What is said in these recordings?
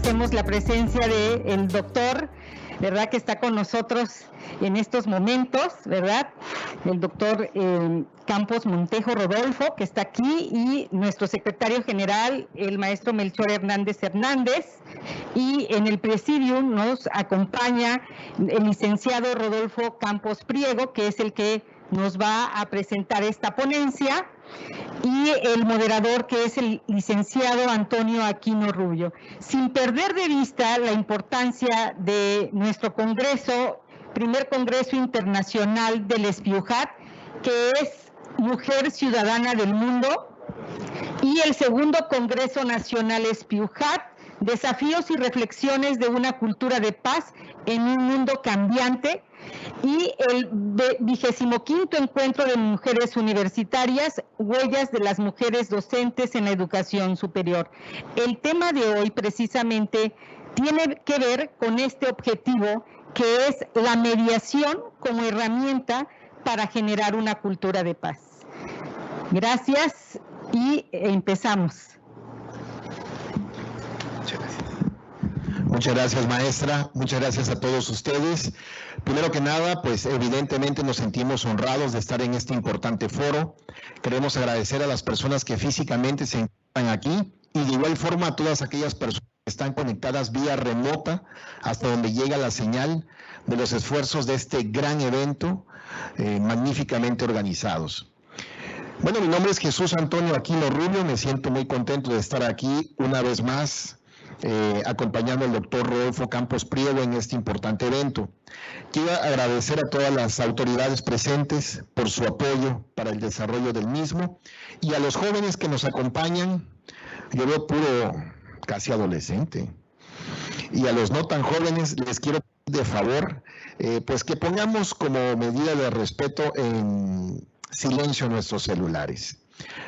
agradecemos la presencia del doctor, ¿verdad?, que está con nosotros en estos momentos, ¿verdad? El doctor Campos Montejo Rodolfo, que está aquí, y nuestro secretario general, el maestro Melchor Hernández Hernández, y en el presidium nos acompaña el licenciado Rodolfo Campos Priego, que es el que nos va a presentar esta ponencia, y el moderador, que es el licenciado Antonio Aquino Rubio. Sin perder de vista la importancia de nuestro congreso, primer Congreso Internacional del SPIUJAT, que es Mujer Ciudadana del Mundo, y el segundo Congreso Nacional SPIUJAT, Desafíos y Reflexiones de una Cultura de Paz en un Mundo Cambiante, y el 25º Encuentro de Mujeres Universitarias, Huellas de las Mujeres Docentes en la Educación Superior. El tema de hoy precisamente tiene que ver con este objetivo, que es la mediación como herramienta para generar una cultura de paz. Gracias y empezamos. Muchas gracias. Muchas gracias, maestra. Muchas gracias a todos ustedes. Primero que nada, pues evidentemente nos sentimos honrados de estar en este importante foro. Queremos agradecer a las personas que físicamente se encuentran aquí y de igual forma a todas aquellas personas que están conectadas vía remota hasta donde llega la señal de los esfuerzos de este gran evento magníficamente organizados. Bueno, mi nombre es Jesús Antonio Aquino Rubio. Me siento muy contento de estar aquí una vez más acompañando al doctor Rodolfo Campos Priego en este importante evento. Quiero agradecer a todas las autoridades presentes por su apoyo para el desarrollo del mismo y a los jóvenes que nos acompañan. Yo veo puro casi adolescente, y a los no tan jóvenes les quiero pedir de favor pues que pongamos como medida de respeto en silencio nuestros celulares.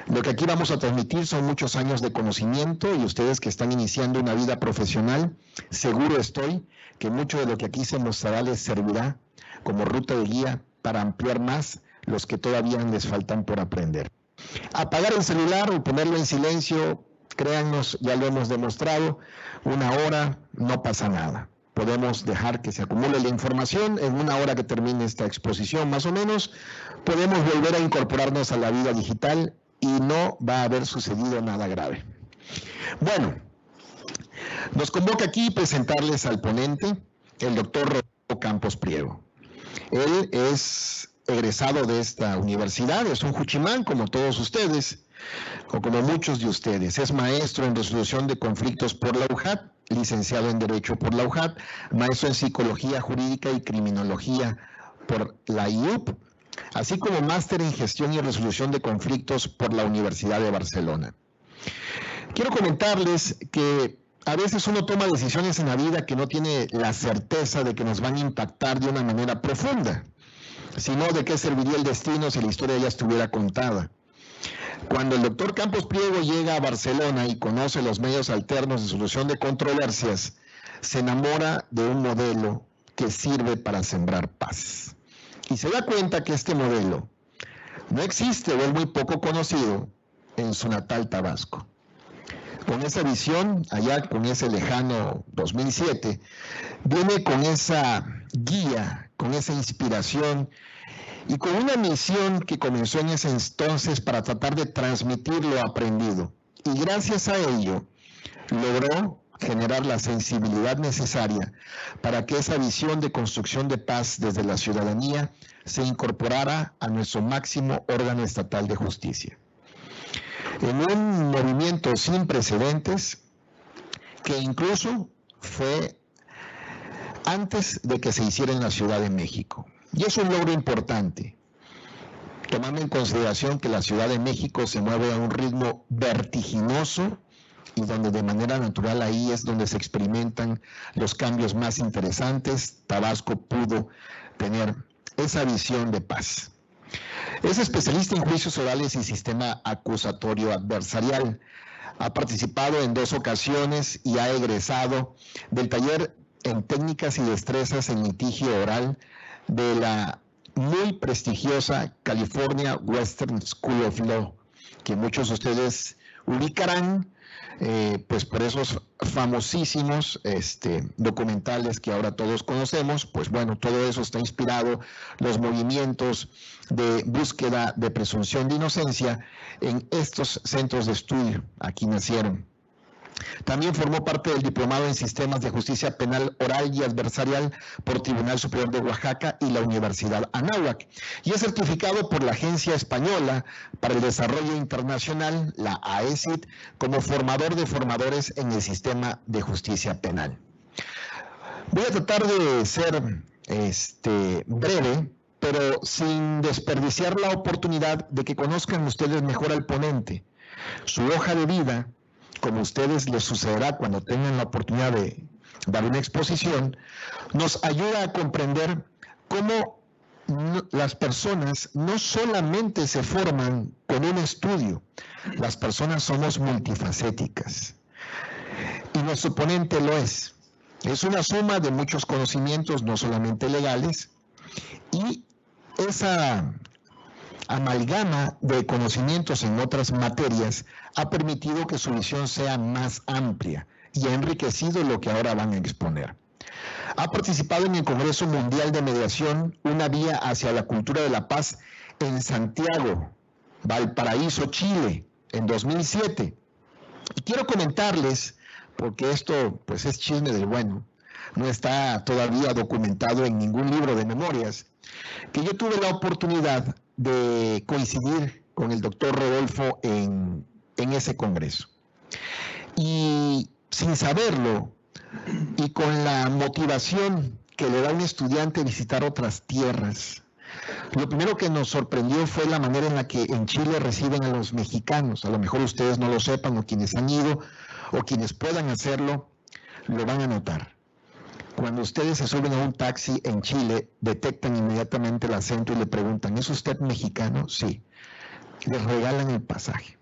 Lo que aquí vamos a transmitir son muchos años de conocimiento, y ustedes que están iniciando una vida profesional, seguro estoy que mucho de lo que aquí se mostrará les servirá como ruta de guía para ampliar más los que todavía les faltan por aprender. Apagar el celular o ponerlo en silencio, créannos, ya lo hemos demostrado, 1 hora no pasa nada. Podemos dejar que se acumule la información. En 1 hora que termine esta exposición, más o menos, podemos volver a incorporarnos a la vida digital y no va a haber sucedido nada grave. Bueno, nos convoca aquí presentarles al ponente, el doctor Rodolfo Campos Priego. Él es egresado de esta universidad, es un juchimán como todos ustedes, o como muchos de ustedes. Es maestro en resolución de conflictos por la UJAT, licenciado en Derecho por la UJAT, maestro en Psicología Jurídica y Criminología por la IUP, así como máster en Gestión y Resolución de Conflictos por la Universidad de Barcelona. Quiero comentarles que a veces uno toma decisiones en la vida que no tiene la certeza de que nos van a impactar de una manera profunda, sino de qué serviría el destino si la historia ya estuviera contada. Cuando el doctor Campos Priego llega a Barcelona y conoce los medios alternos de solución de controversias, se enamora de un modelo que sirve para sembrar paz. Y se da cuenta que este modelo no existe o es muy poco conocido en su natal Tabasco. Con esa visión, allá con ese lejano 2007, viene con esa guía, con esa inspiración y con una misión que comenzó en ese entonces para tratar de transmitir lo aprendido. Y gracias a ello, logró generar la sensibilidad necesaria para que esa visión de construcción de paz desde la ciudadanía se incorporara a nuestro máximo órgano estatal de justicia. En un movimiento sin precedentes, que incluso fue antes de que se hiciera en la Ciudad de México. Y es un logro importante, tomando en consideración que la Ciudad de México se mueve a un ritmo vertiginoso y donde de manera natural ahí es donde se experimentan los cambios más interesantes. Tabasco pudo tener esa visión de paz. Es especialista en juicios orales y sistema acusatorio adversarial. Ha participado en 2 ocasiones y ha egresado del taller en técnicas y destrezas en litigio oral de la muy prestigiosa California Western School of Law, que muchos de ustedes ubicarán, pues por esos famosísimos documentales que ahora todos conocemos. Pues bueno, todo eso está inspirado, los movimientos de búsqueda de presunción de inocencia en estos centros de estudio. Aquí nacieron. También formó parte del Diplomado en Sistemas de Justicia Penal Oral y Adversarial por Tribunal Superior de Oaxaca y la Universidad Anáhuac, y es certificado por la Agencia Española para el Desarrollo Internacional, la AECID, como formador de formadores en el sistema de justicia penal. Voy a tratar de ser breve, pero sin desperdiciar la oportunidad de que conozcan ustedes mejor al ponente, su hoja de vida, como a ustedes les sucederá cuando tengan la oportunidad de dar una exposición, nos ayuda a comprender cómo las personas no solamente se forman con un estudio, las personas somos multifacéticas. Y nuestro ponente lo es. Es una suma de muchos conocimientos, no solamente legales, y esa amalgama de conocimientos en otras materias ha permitido que su visión sea más amplia y ha enriquecido lo que ahora van a exponer. Ha participado en el Congreso Mundial de Mediación, una vía hacia la cultura de la paz, en Santiago, Valparaíso, Chile, en 2007. Y quiero comentarles, porque esto pues es chisme del bueno, no está todavía documentado en ningún libro de memorias, que yo tuve la oportunidad de coincidir con el doctor Rodolfo en ese congreso. Y sin saberlo, y con la motivación que le da a un estudiante visitar otras tierras, lo primero que nos sorprendió fue la manera en la que en Chile reciben a los mexicanos. A lo mejor ustedes no lo sepan, o quienes han ido, o quienes puedan hacerlo, lo van a notar. Cuando ustedes se suben a un taxi en Chile, detectan inmediatamente el acento y le preguntan, ¿es usted mexicano? Sí. Les regalan el pasaje.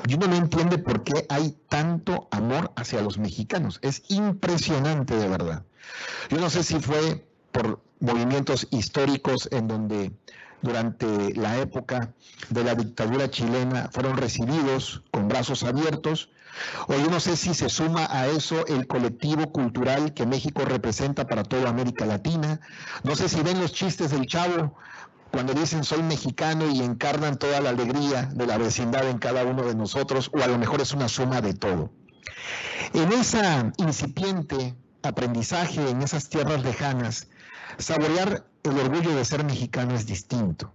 Y uno no entiende por qué hay tanto amor hacia los mexicanos. Es impresionante, de verdad. Yo no sé si fue por movimientos históricos en donde durante la época de la dictadura chilena fueron recibidos con brazos abiertos, o yo no sé si se suma a eso el colectivo cultural que México representa para toda América Latina. No sé si ven los chistes del Chavo cuando dicen soy mexicano y encarnan toda la alegría de la vecindad en cada uno de nosotros, o a lo mejor es una suma de todo. En esa incipiente aprendizaje, en esas tierras lejanas, saborear el orgullo de ser mexicano es distinto.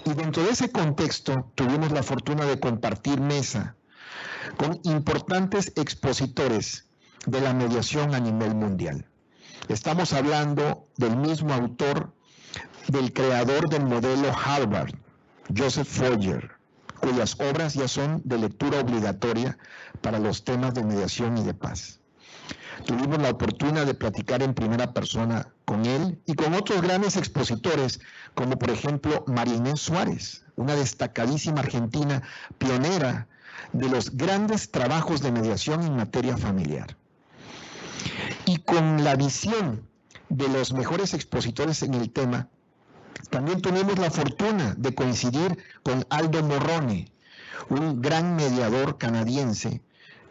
Y dentro de ese contexto tuvimos la fortuna de compartir mesa con importantes expositores de la mediación a nivel mundial. Estamos hablando del mismo autor, del creador del modelo Harvard, Joseph Foyer, cuyas obras ya son de lectura obligatoria para los temas de mediación y de paz. Tuvimos la oportunidad de platicar en primera persona con él y con otros grandes expositores, como por ejemplo María Inés Suárez, una destacadísima argentina pionera de los grandes trabajos de mediación en materia familiar. Y con la visión de los mejores expositores en el tema, también tuvimos la fortuna de coincidir con Aldo Morrone, un gran mediador canadiense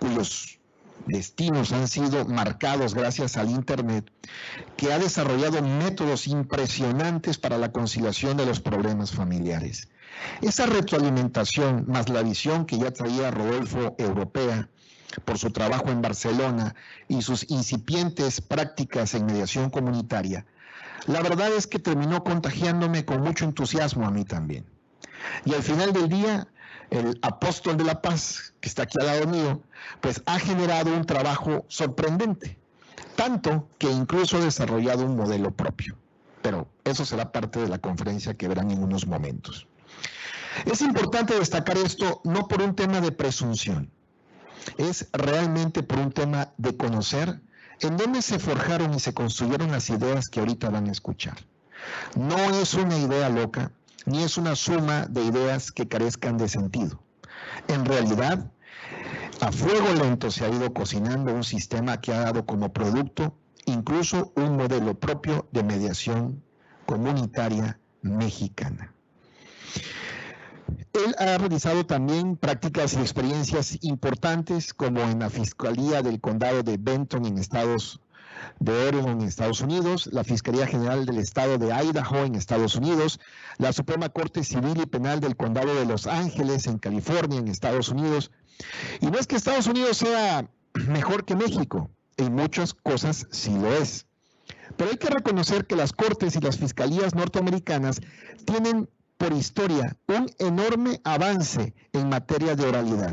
cuyos destinos han sido marcados gracias al Internet, que ha desarrollado métodos impresionantes para la conciliación de los problemas familiares. Esa retroalimentación, más la visión que ya traía Rodolfo europea, por su trabajo en Barcelona y sus incipientes prácticas en mediación comunitaria, la verdad es que terminó contagiándome con mucho entusiasmo a mí también. Y al final del día, el apóstol de la paz, que está aquí al lado mío, pues ha generado un trabajo sorprendente, tanto que incluso ha desarrollado un modelo propio. Pero eso será parte de la conferencia que verán en unos momentos. Es importante destacar esto no por un tema de presunción, es realmente por un tema de conocer en dónde se forjaron y se construyeron las ideas que ahorita van a escuchar. No es una idea loca, ni es una suma de ideas que carezcan de sentido. En realidad, a fuego lento se ha ido cocinando un sistema que ha dado como producto incluso un modelo propio de mediación comunitaria mexicana. Él ha realizado también prácticas y experiencias importantes, como en la Fiscalía del Condado de Benton en Oregon, en Estados Unidos, la Fiscalía General del Estado de Idaho, en Estados Unidos, la Suprema Corte Civil y Penal del Condado de Los Ángeles, en California, en Estados Unidos. Y no es que Estados Unidos sea mejor que México, en muchas cosas sí lo es. Pero hay que reconocer que las cortes y las fiscalías norteamericanas tienen por historia un enorme avance en materia de oralidad.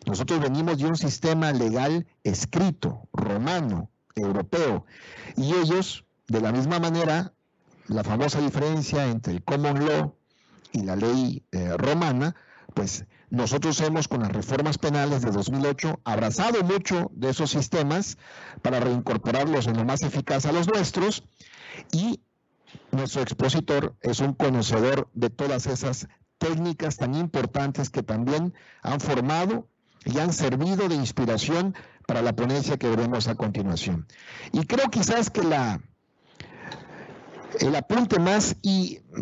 Nosotros venimos de un sistema legal escrito, romano, europeo, y ellos, de la misma manera, la famosa diferencia entre el common law y la ley romana, pues nosotros hemos, con las reformas penales de 2008, abrazado mucho de esos sistemas para reincorporarlos en lo más eficaz a los nuestros, y nuestro expositor es un conocedor de todas esas técnicas tan importantes que también han formado y han servido de inspiración para la ponencia que veremos a continuación. Y creo quizás que el apunte más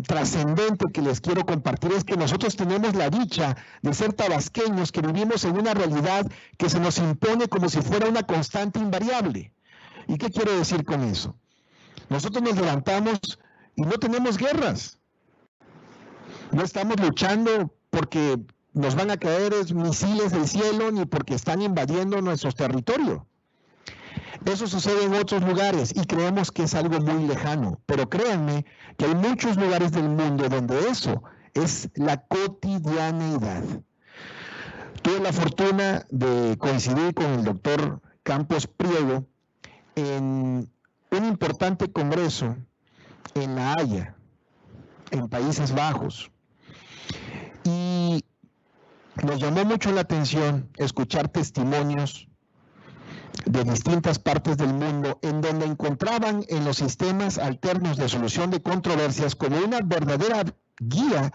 trascendente que les quiero compartir es que nosotros tenemos la dicha de ser tabasqueños que vivimos en una realidad que se nos impone como si fuera una constante invariable. ¿Y qué quiero decir con eso? Nosotros nos levantamos y no tenemos guerras. No estamos luchando porque nos van a caer misiles del cielo ni porque están invadiendo nuestros territorios. Eso sucede en otros lugares y creemos que es algo muy lejano, pero créanme que hay muchos lugares del mundo donde eso es la cotidianeidad. Tuve la fortuna de coincidir con el doctor Campos Priego en un importante congreso en La Haya, en Países Bajos, y nos llamó mucho la atención escuchar testimonios de distintas partes del mundo en donde encontraban en los sistemas alternos de solución de controversias como una verdadera guía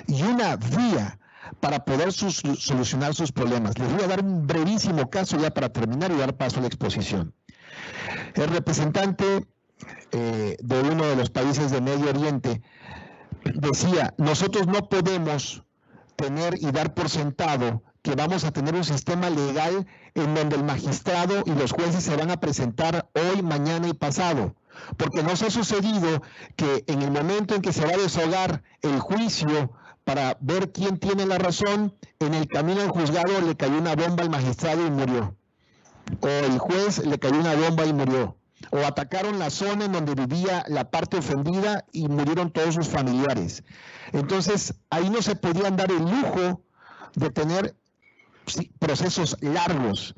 y una vía para poder solucionar sus problemas. Les voy a dar un brevísimo caso ya para terminar y dar paso a la exposición. El representante de uno de los países de Medio Oriente decía: nosotros no podemos tener y dar por sentado que vamos a tener un sistema legal en donde el magistrado y los jueces se van a presentar hoy, mañana y pasado, porque nos ha sucedido que en el momento en que se va a desahogar el juicio para ver quién tiene la razón, en el camino al juzgado le cayó una bomba al magistrado y murió, o el juez le cayó una bomba y murió, o atacaron la zona en donde vivía la parte ofendida y murieron todos sus familiares. Entonces, ahí no se podían dar el lujo de tener procesos largos,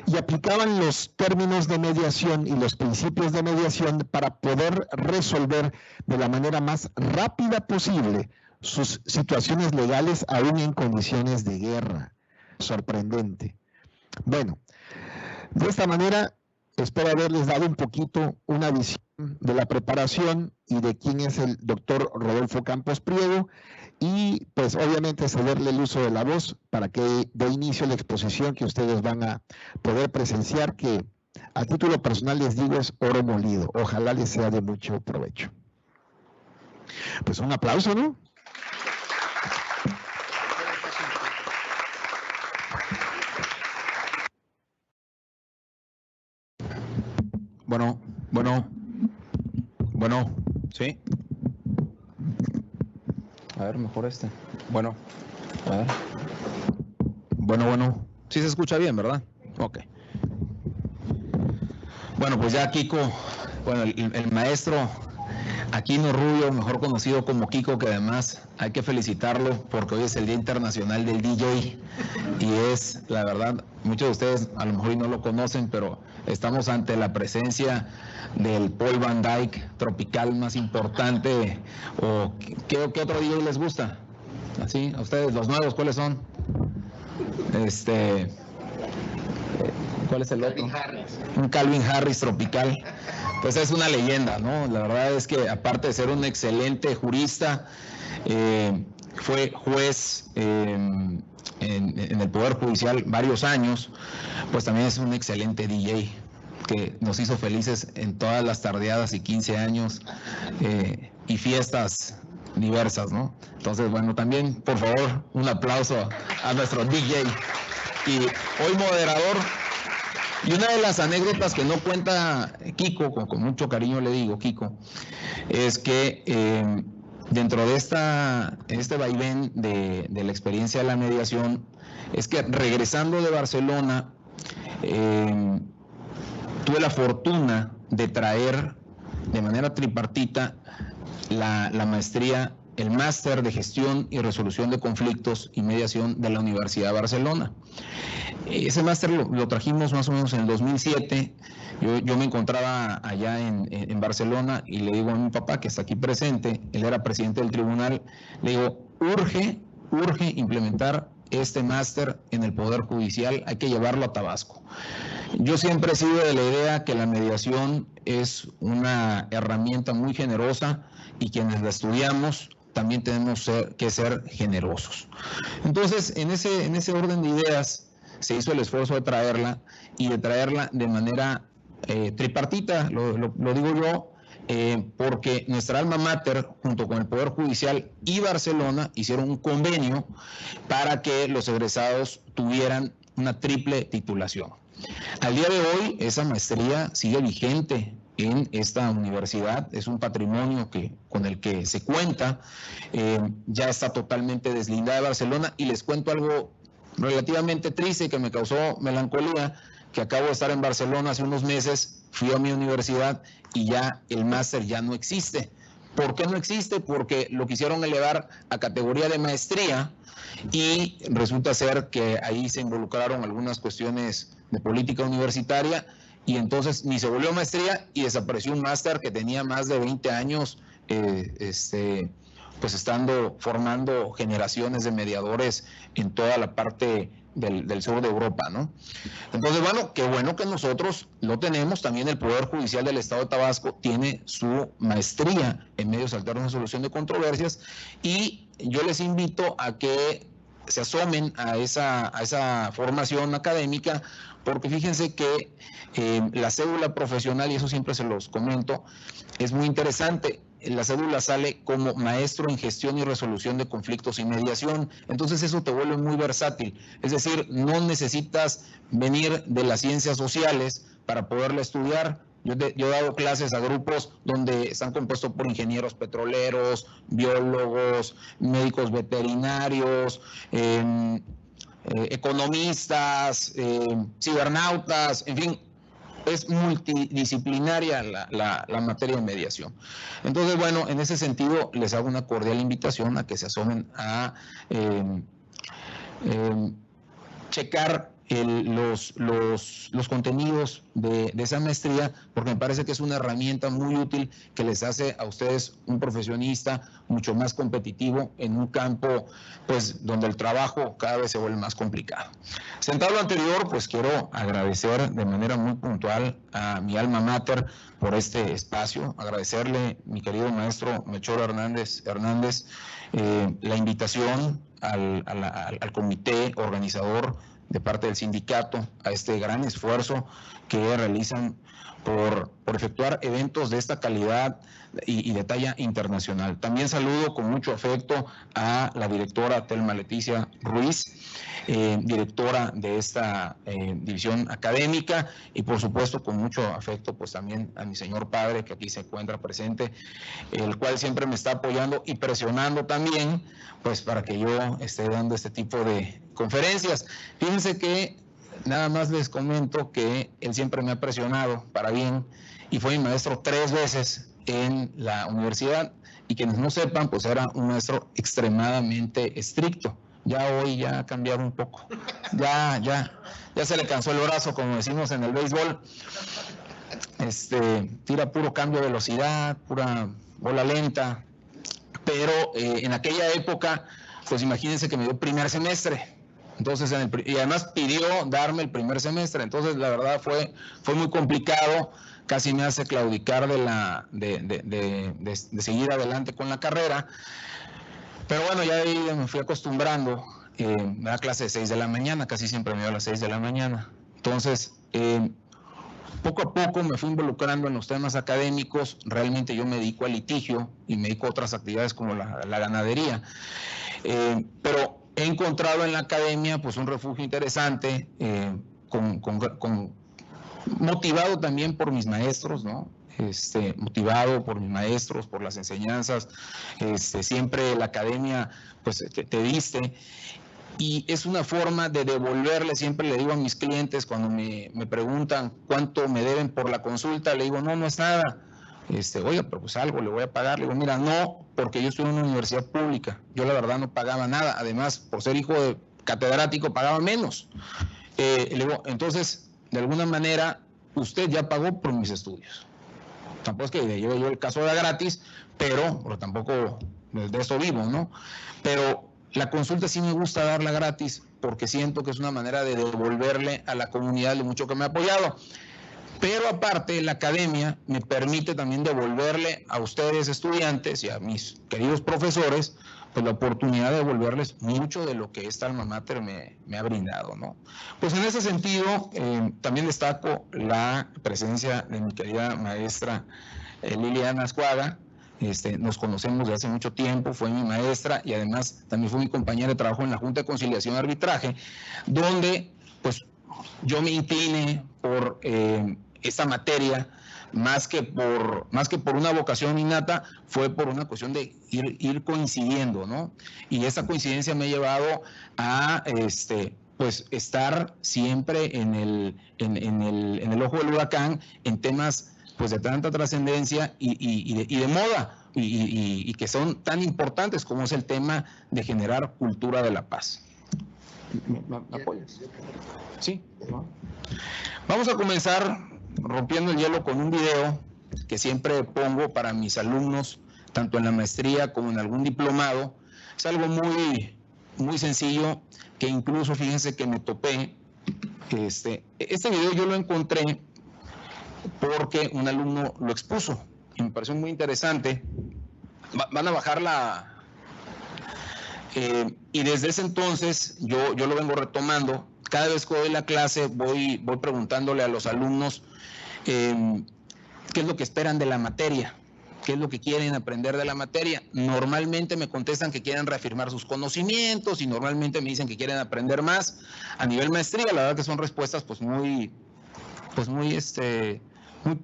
y aplicaban los términos de mediación y los principios de mediación para poder resolver de la manera más rápida posible sus situaciones legales, aún en condiciones de guerra. Sorprendente. Bueno, de esta manera espero haberles dado un poquito una visión de la preparación y de quién es el doctor Rodolfo Campos Priego, y pues obviamente cederle el uso de la voz para que dé inicio a la exposición que ustedes van a poder presenciar, que a título personal les digo es oro molido. Ojalá les sea de mucho provecho. Pues un aplauso, ¿no? Bueno, ¿sí? A ver, mejor este. Bueno, a ver. Bueno. Sí se escucha bien, ¿verdad? Ok. Bueno, pues ya Kiko, el maestro Aquino Rubio, mejor conocido como Kiko, que además hay que felicitarlo porque hoy es el Día Internacional del DJ, y es, la verdad, muchos de ustedes a lo mejor no lo conocen, pero estamos ante la presencia del Paul Van Dyke tropical más importante. ¿O qué otro DJ les gusta? ¿Así? ¿A ustedes, los nuevos, cuáles son? ¿Cuál es el otro? Un Calvin Harris tropical. Pues es una leyenda, ¿no? La verdad es que aparte de ser un excelente jurista, fue juez en el Poder Judicial varios años, pues también es un excelente DJ que nos hizo felices en todas las tardeadas y 15 años y fiestas diversas, ¿no? Entonces, bueno, también, por favor, un aplauso a nuestro DJ y hoy moderador. Y una de las anécdotas que no cuenta Kiko, con mucho cariño le digo, Kiko, es que dentro de este vaivén de la experiencia de la mediación, es que regresando de Barcelona, tuve la fortuna de traer de manera tripartita la maestría, el máster de gestión y resolución de conflictos y mediación de la Universidad de Barcelona. Ese máster lo trajimos más o menos en el 2007. Yo me encontraba allá en Barcelona y le digo a mi papá, que está aquí presente, él era presidente del tribunal, le digo, urge implementar este máster en el Poder Judicial, hay que llevarlo a Tabasco. Yo siempre he sido de la idea que la mediación es una herramienta muy generosa y quienes la estudiamos también tenemos que ser generosos. Entonces, en ese orden de ideas, se hizo el esfuerzo de traerla y de traerla de manera tripartita, lo digo yo, porque nuestra alma mater, junto con el Poder Judicial y Barcelona, hicieron un convenio para que los egresados tuvieran una triple titulación. Al día de hoy, esa maestría sigue vigente en esta universidad, es un patrimonio con el que se cuenta, ya está totalmente deslindada de Barcelona, y les cuento algo relativamente triste que me causó melancolía, que acabo de estar en Barcelona hace unos meses, fui a mi universidad y ya el máster ya no existe. ¿Por qué no existe? Porque lo quisieron elevar a categoría de maestría y resulta ser que ahí se involucraron algunas cuestiones de política universitaria y entonces ni se volvió maestría y desapareció un máster que tenía más de 20 años pues estando formando generaciones de mediadores en toda la parte del sur de Europa, ¿no? Entonces, bueno que nosotros lo tenemos. También el Poder Judicial del Estado de Tabasco tiene su maestría en medios alternos de solución de controversias y yo les invito a que se asomen a esa formación académica, porque fíjense que la cédula profesional, y eso siempre se los comento, es muy interesante. La cédula sale como maestro en gestión y resolución de conflictos y mediación. Entonces eso te vuelve muy versátil. Es decir, no necesitas venir de las ciencias sociales para poderla estudiar. Yo he dado clases a grupos donde están compuestos por ingenieros petroleros, biólogos, médicos veterinarios, economistas, cibernautas, en fin. Es multidisciplinaria la materia de mediación. Entonces, bueno, en ese sentido les hago una cordial invitación a que se asomen a checar los contenidos de esa maestría, porque me parece que es una herramienta muy útil que les hace a ustedes un profesionista mucho más competitivo en un campo pues donde el trabajo cada vez se vuelve más complicado. Sentado lo anterior, pues quiero agradecer de manera muy puntual a mi alma mater por este espacio, agradecerle, mi querido maestro Melchor Hernández, la invitación al comité organizador de parte del sindicato a este gran esfuerzo que realizan por efectuar eventos de esta calidad y de talla internacional. También saludo con mucho afecto a la directora Telma Leticia Ruiz, directora de esta división académica, y por supuesto con mucho afecto pues también a mi señor padre, que aquí se encuentra presente, el cual siempre me está apoyando y presionando también pues para que yo esté dando este tipo de conferencias. Fíjense que nada más les comento que él siempre me ha presionado para bien y fue mi maestro 3 veces en la universidad, y quienes no sepan, pues era un maestro extremadamente estricto. Ya hoy ya ha cambiado un poco, ya se le cansó el brazo, como decimos en el béisbol. Tira puro cambio de velocidad, pura bola lenta, pero en aquella época, pues imagínense que me dio primer semestre. Entonces, y además pidió darme el primer semestre, entonces la verdad fue muy complicado, casi me hace claudicar de seguir adelante con la carrera, pero bueno, ya ahí me fui acostumbrando. Me da clase de 6 de la mañana, casi siempre me dio a las 6 de la mañana, entonces poco a poco me fui involucrando en los temas académicos. Realmente yo me dedico al litigio y me dedico a otras actividades como la ganadería. Pero he encontrado en la academia pues un refugio interesante, motivado también por mis maestros, ¿no? Motivado por mis maestros, por las enseñanzas. Siempre la academia pues te diste, y es una forma de devolverle. Siempre le digo a mis clientes cuando me preguntan cuánto me deben por la consulta, le digo, no es nada. Oiga, pero pues algo le voy a pagar. Le digo, mira, no, porque yo estoy en una universidad pública, yo la verdad no pagaba nada, además por ser hijo de catedrático pagaba menos. Le digo, entonces, de alguna manera, usted ya pagó por mis estudios. Tampoco es que yo el caso era gratis, pero tampoco de eso vivo, ¿no? Pero la consulta sí me gusta darla gratis, porque siento que es una manera de devolverle a la comunidad lo mucho que me ha apoyado. Pero aparte, la academia me permite también devolverle a ustedes, estudiantes, y a mis queridos profesores, pues la oportunidad de devolverles mucho de lo que esta alma mater me ha brindado, ¿no? Pues en ese sentido, también destaco la presencia de mi querida maestra Liliana Ascuaga. Nos conocemos de hace mucho tiempo, fue mi maestra y además también fue mi compañera de trabajo en la Junta de Conciliación y Arbitraje, donde pues yo me incliné por esta materia. Más que por una vocación innata, fue por una cuestión de ir coincidiendo, ¿no? Y esa coincidencia me ha llevado a pues estar siempre en el ojo del huracán en temas pues de tanta trascendencia y de moda, y que son tan importantes como es el tema de generar cultura de la paz. ¿Me apoyas? Sí. Vamos a comenzar rompiendo el hielo con un video que siempre pongo para mis alumnos, tanto en la maestría como en algún diplomado. Es algo muy, muy sencillo, que incluso fíjense que me topé. Este video yo lo encontré porque un alumno lo expuso y me pareció muy interesante. Van a bajarla, y desde ese entonces yo lo vengo retomando. Cada vez que doy la clase voy preguntándole a los alumnos qué es lo que esperan de la materia, qué es lo que quieren aprender de la materia. Normalmente me contestan que quieren reafirmar sus conocimientos, y normalmente me dicen que quieren aprender más a nivel maestría. La verdad que son respuestas pues muy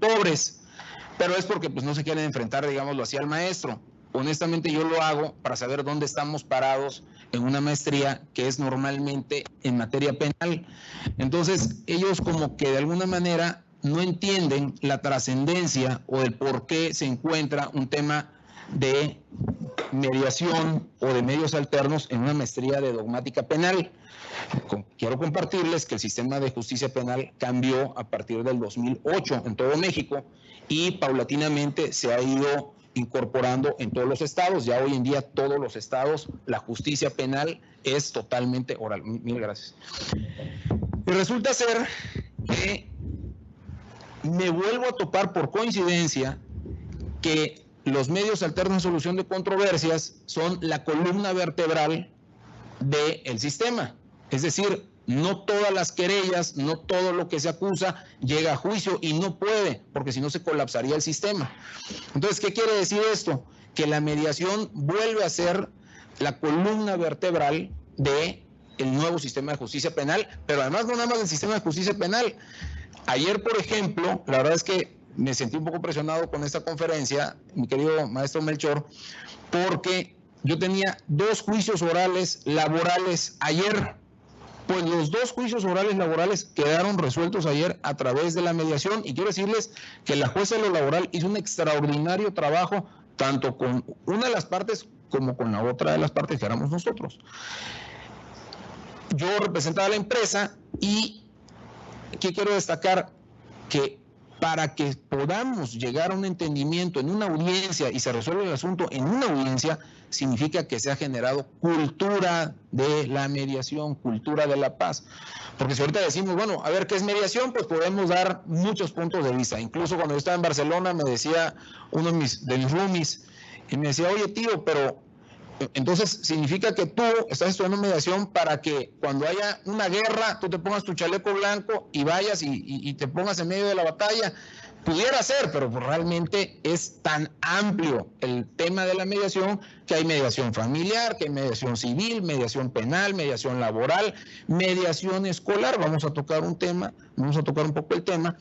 pobres, pero es porque pues no se quieren enfrentar, digámoslo así, al maestro. Honestamente yo lo hago para saber dónde estamos parados en una maestría que es normalmente en materia penal. Entonces ellos como que de alguna manera no entienden la trascendencia o el por qué se encuentra un tema de mediación o de medios alternos en una maestría de dogmática penal. Quiero compartirles que el sistema de justicia penal cambió a partir del 2008 en todo México, y paulatinamente se ha ido incorporando en todos los estados. Ya hoy en día todos los estados, la justicia penal es totalmente oral. Mil gracias. Y resulta ser que me vuelvo a topar por coincidencia que los medios alternos de solución de controversias son la columna vertebral del sistema. Es decir, no todas las querellas, no todo lo que se acusa llega a juicio, y no puede, porque si no se colapsaría el sistema. Entonces, ¿qué quiere decir esto? Que la mediación vuelve a ser la columna vertebral del nuevo sistema de justicia penal, pero además no nada más del sistema de justicia penal. Ayer, por ejemplo, la verdad es que me sentí un poco presionado con esta conferencia, mi querido maestro Melchor, porque yo tenía 2 juicios orales laborales ayer. Pues los 2 juicios orales laborales quedaron resueltos ayer a través de la mediación, y quiero decirles que la jueza de lo laboral hizo un extraordinario trabajo, tanto con una de las partes como con la otra de las partes, que éramos nosotros. Yo representaba a la empresa, y ¿qué quiero destacar? Que para que podamos llegar a un entendimiento en una audiencia y se resuelva el asunto en una audiencia, significa que se ha generado cultura de la mediación, cultura de la paz. Porque si ahorita decimos, bueno, a ver, ¿qué es mediación? Pues podemos dar muchos puntos de vista. Incluso cuando yo estaba en Barcelona me decía uno de mis roomies, y me decía, oye tío, pero Entonces, significa que tú estás estudiando mediación para que cuando haya una guerra, tú te pongas tu chaleco blanco y vayas y te pongas en medio de la batalla. Pudiera ser, pero pues realmente es tan amplio el tema de la mediación que hay mediación familiar, que hay mediación civil, mediación penal, mediación laboral, mediación escolar. Vamos a tocar un poco el tema,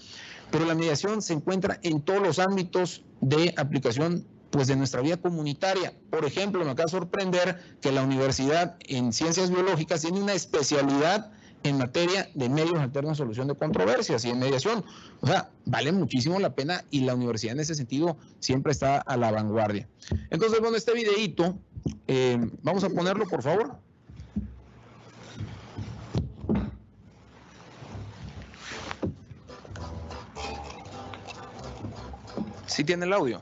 pero la mediación se encuentra en todos los ámbitos de aplicación pues de nuestra vida comunitaria. Por ejemplo, me acaba de sorprender que la Universidad en Ciencias Biológicas tiene una especialidad en materia de medios alternos de solución de controversias y en mediación. O sea, vale muchísimo la pena y la universidad en ese sentido siempre está a la vanguardia. Entonces, bueno, este videíto, vamos a ponerlo, por favor. ¿Sí tiene el audio?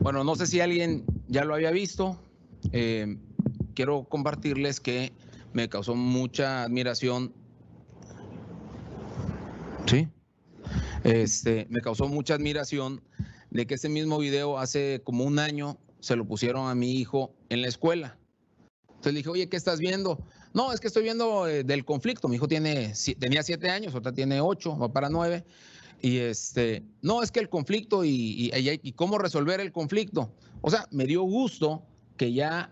Bueno, no sé si alguien ya lo había visto. Quiero compartirles que me causó mucha admiración. ¿Sí? Me causó mucha admiración de que ese mismo video hace como un año se lo pusieron a mi hijo en la escuela. Entonces le dije, oye, ¿qué estás viendo? No, es que estoy viendo del conflicto. Mi hijo tenía 7 años, ahorita tiene 8, va para 9. Y no, es que el conflicto y cómo resolver el conflicto. O sea, me dio gusto que ya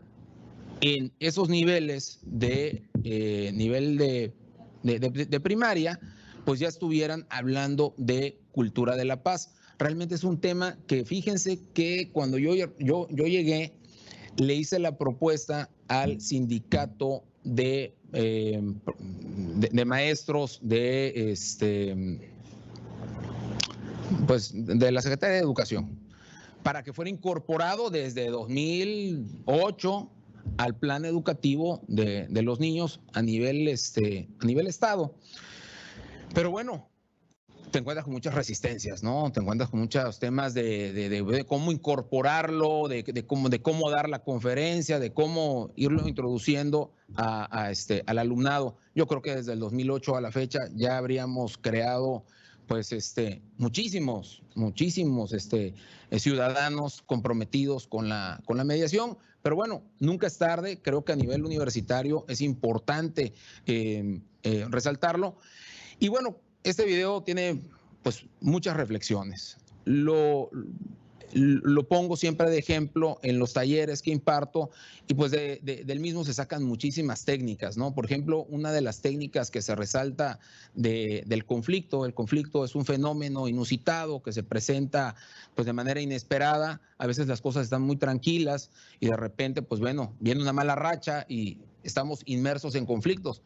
en esos niveles nivel de primaria, pues ya estuvieran hablando de cultura de la paz. Realmente es un tema que, fíjense que cuando yo llegué, le hice la propuesta al sindicato de maestros pues de la Secretaría de Educación, para que fuera incorporado desde 2008 al plan educativo de los niños a nivel estado. Pero bueno, te encuentras con muchas resistencias, ¿no? Te encuentras con muchos temas de cómo incorporarlo, de cómo dar la conferencia, de cómo irlo introduciendo al alumnado. Yo creo que desde el 2008 a la fecha ya habríamos creado pues muchísimos ciudadanos comprometidos con la mediación, pero bueno, nunca es tarde. Creo que a nivel universitario es importante resaltarlo. Y bueno, este video tiene pues muchas reflexiones. Lo pongo siempre de ejemplo en los talleres que imparto y pues del mismo se sacan muchísimas técnicas, ¿no? Por ejemplo, una de las técnicas que se resalta del conflicto, el conflicto es un fenómeno inusitado que se presenta pues de manera inesperada. A veces las cosas están muy tranquilas y de repente pues bueno, viene una mala racha y estamos inmersos en conflictos.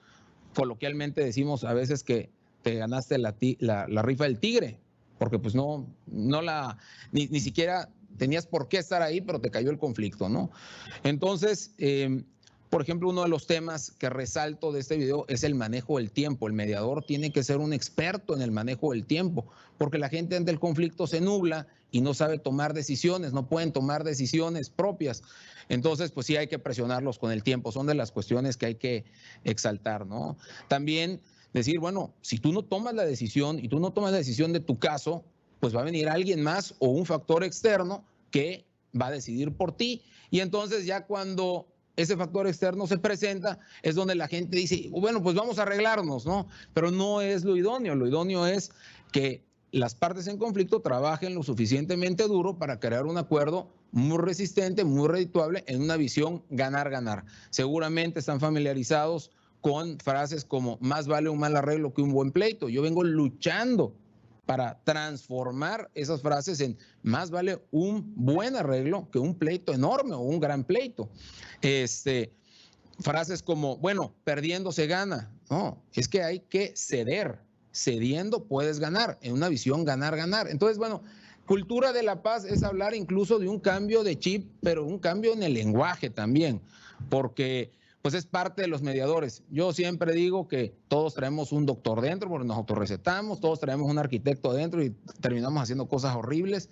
Coloquialmente decimos a veces que te ganaste la rifa del tigre, porque pues ni siquiera tenías por qué estar ahí, pero te cayó el conflicto, ¿no? Entonces, por ejemplo, uno de los temas que resalto de este video es el manejo del tiempo. El mediador tiene que ser un experto en el manejo del tiempo, porque la gente ante el conflicto se nubla y no sabe tomar decisiones, no pueden tomar decisiones propias. Entonces, pues sí hay que presionarlos con el tiempo, son de las cuestiones que hay que exaltar, ¿no? También decir, bueno, si tú no tomas la decisión y tú no tomas la decisión de tu caso, pues va a venir alguien más o un factor externo que va a decidir por ti. Y entonces ya cuando ese factor externo se presenta, es donde la gente dice, bueno, pues vamos a arreglarnos, ¿no? Pero no es lo idóneo. Lo idóneo es que las partes en conflicto trabajen lo suficientemente duro para crear un acuerdo muy resistente, muy redituable, en una visión ganar-ganar. Seguramente están familiarizados con frases como más vale un mal arreglo que un buen pleito. Yo vengo luchando para transformar esas frases en más vale un buen arreglo que un pleito enorme o un gran pleito. Frases como, bueno, perdiendo se gana. No, es que hay que ceder. Cediendo puedes ganar, en una visión ganar-ganar. Entonces, bueno, cultura de la paz es hablar incluso de un cambio de chip, pero un cambio en el lenguaje también, porque pues es parte de los mediadores. Yo siempre digo que todos traemos un doctor dentro porque nos autorrecetamos, todos traemos un arquitecto dentro y terminamos haciendo cosas horribles,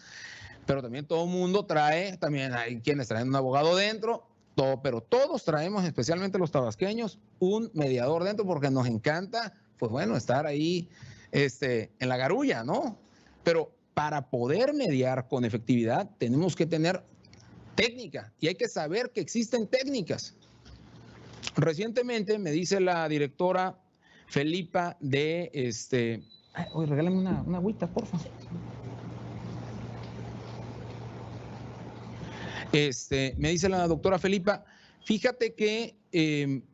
pero también todo el mundo trae, también hay quienes traen un abogado dentro, pero todos traemos, especialmente los tabasqueños, un mediador dentro porque nos encanta, pues bueno, estar ahí en la garulla, ¿no? Pero para poder mediar con efectividad tenemos que tener técnica y hay que saber que existen técnicas. Recientemente me dice la directora Felipa de oye, regálame una agüita, por favor. Me dice la doctora Felipa, fíjate que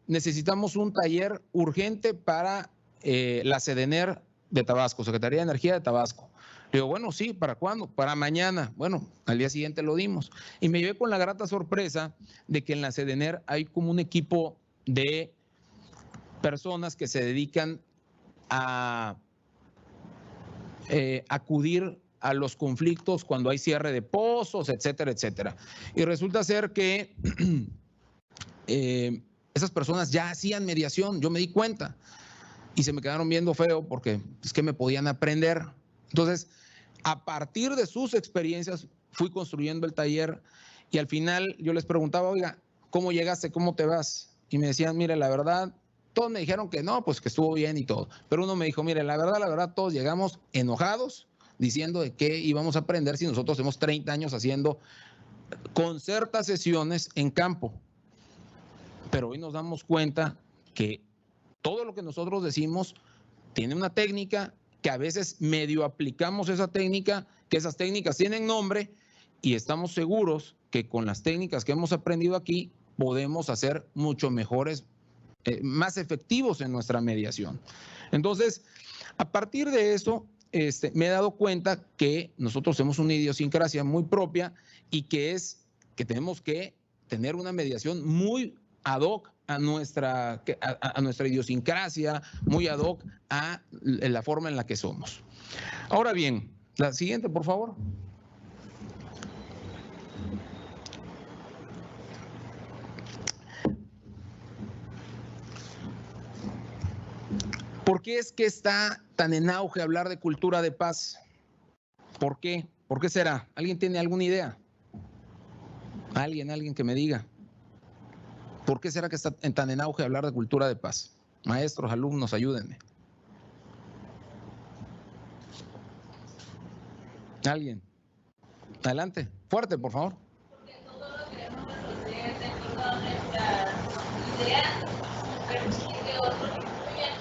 necesitamos un taller urgente para la SEDENER de Tabasco, Secretaría de Energía de Tabasco. Le digo, bueno, sí, ¿para cuándo? Para mañana. Bueno, al día siguiente lo dimos. Y me llevé con la grata sorpresa de que en la SEDENER hay como un equipo de personas que se dedican a acudir a los conflictos cuando hay cierre de pozos, etcétera, etcétera. Y resulta ser que esas personas ya hacían mediación, yo me di cuenta, y se me quedaron viendo feo porque es que me podían aprender. Entonces, a partir de sus experiencias, fui construyendo el taller y al final yo les preguntaba, oiga, ¿cómo llegaste? ¿Cómo te vas? Y me decían, mire, la verdad, todos me dijeron que no, pues que estuvo bien y todo. Pero uno me dijo, mire, la verdad, todos llegamos enojados, diciendo de qué íbamos a aprender si nosotros tenemos 30 años haciendo con ciertas sesiones en campo. Pero hoy nos damos cuenta que todo lo que nosotros decimos tiene una técnica, que a veces medio aplicamos esa técnica, que esas técnicas tienen nombre y estamos seguros que con las técnicas que hemos aprendido aquí podemos hacer mucho mejores, más efectivos en nuestra mediación. Entonces, a partir de eso, me he dado cuenta que nosotros tenemos una idiosincrasia muy propia y que tenemos que tener una mediación muy ad hoc a nuestra idiosincrasia, muy ad hoc a la forma en la que somos. Ahora bien, la siguiente, por favor. ¿Por qué es que está tan en auge hablar de cultura de paz? ¿Por qué? ¿Por qué será? ¿Alguien tiene alguna idea? ¿Alguien que me diga? ¿Por qué será que está tan en auge hablar de cultura de paz? Maestros, alumnos, ayúdenme. ¿Alguien? Adelante, fuerte, por favor. Porque todo lo queremos resolver teniendo nuestras ideas, pero sí que otros influyen,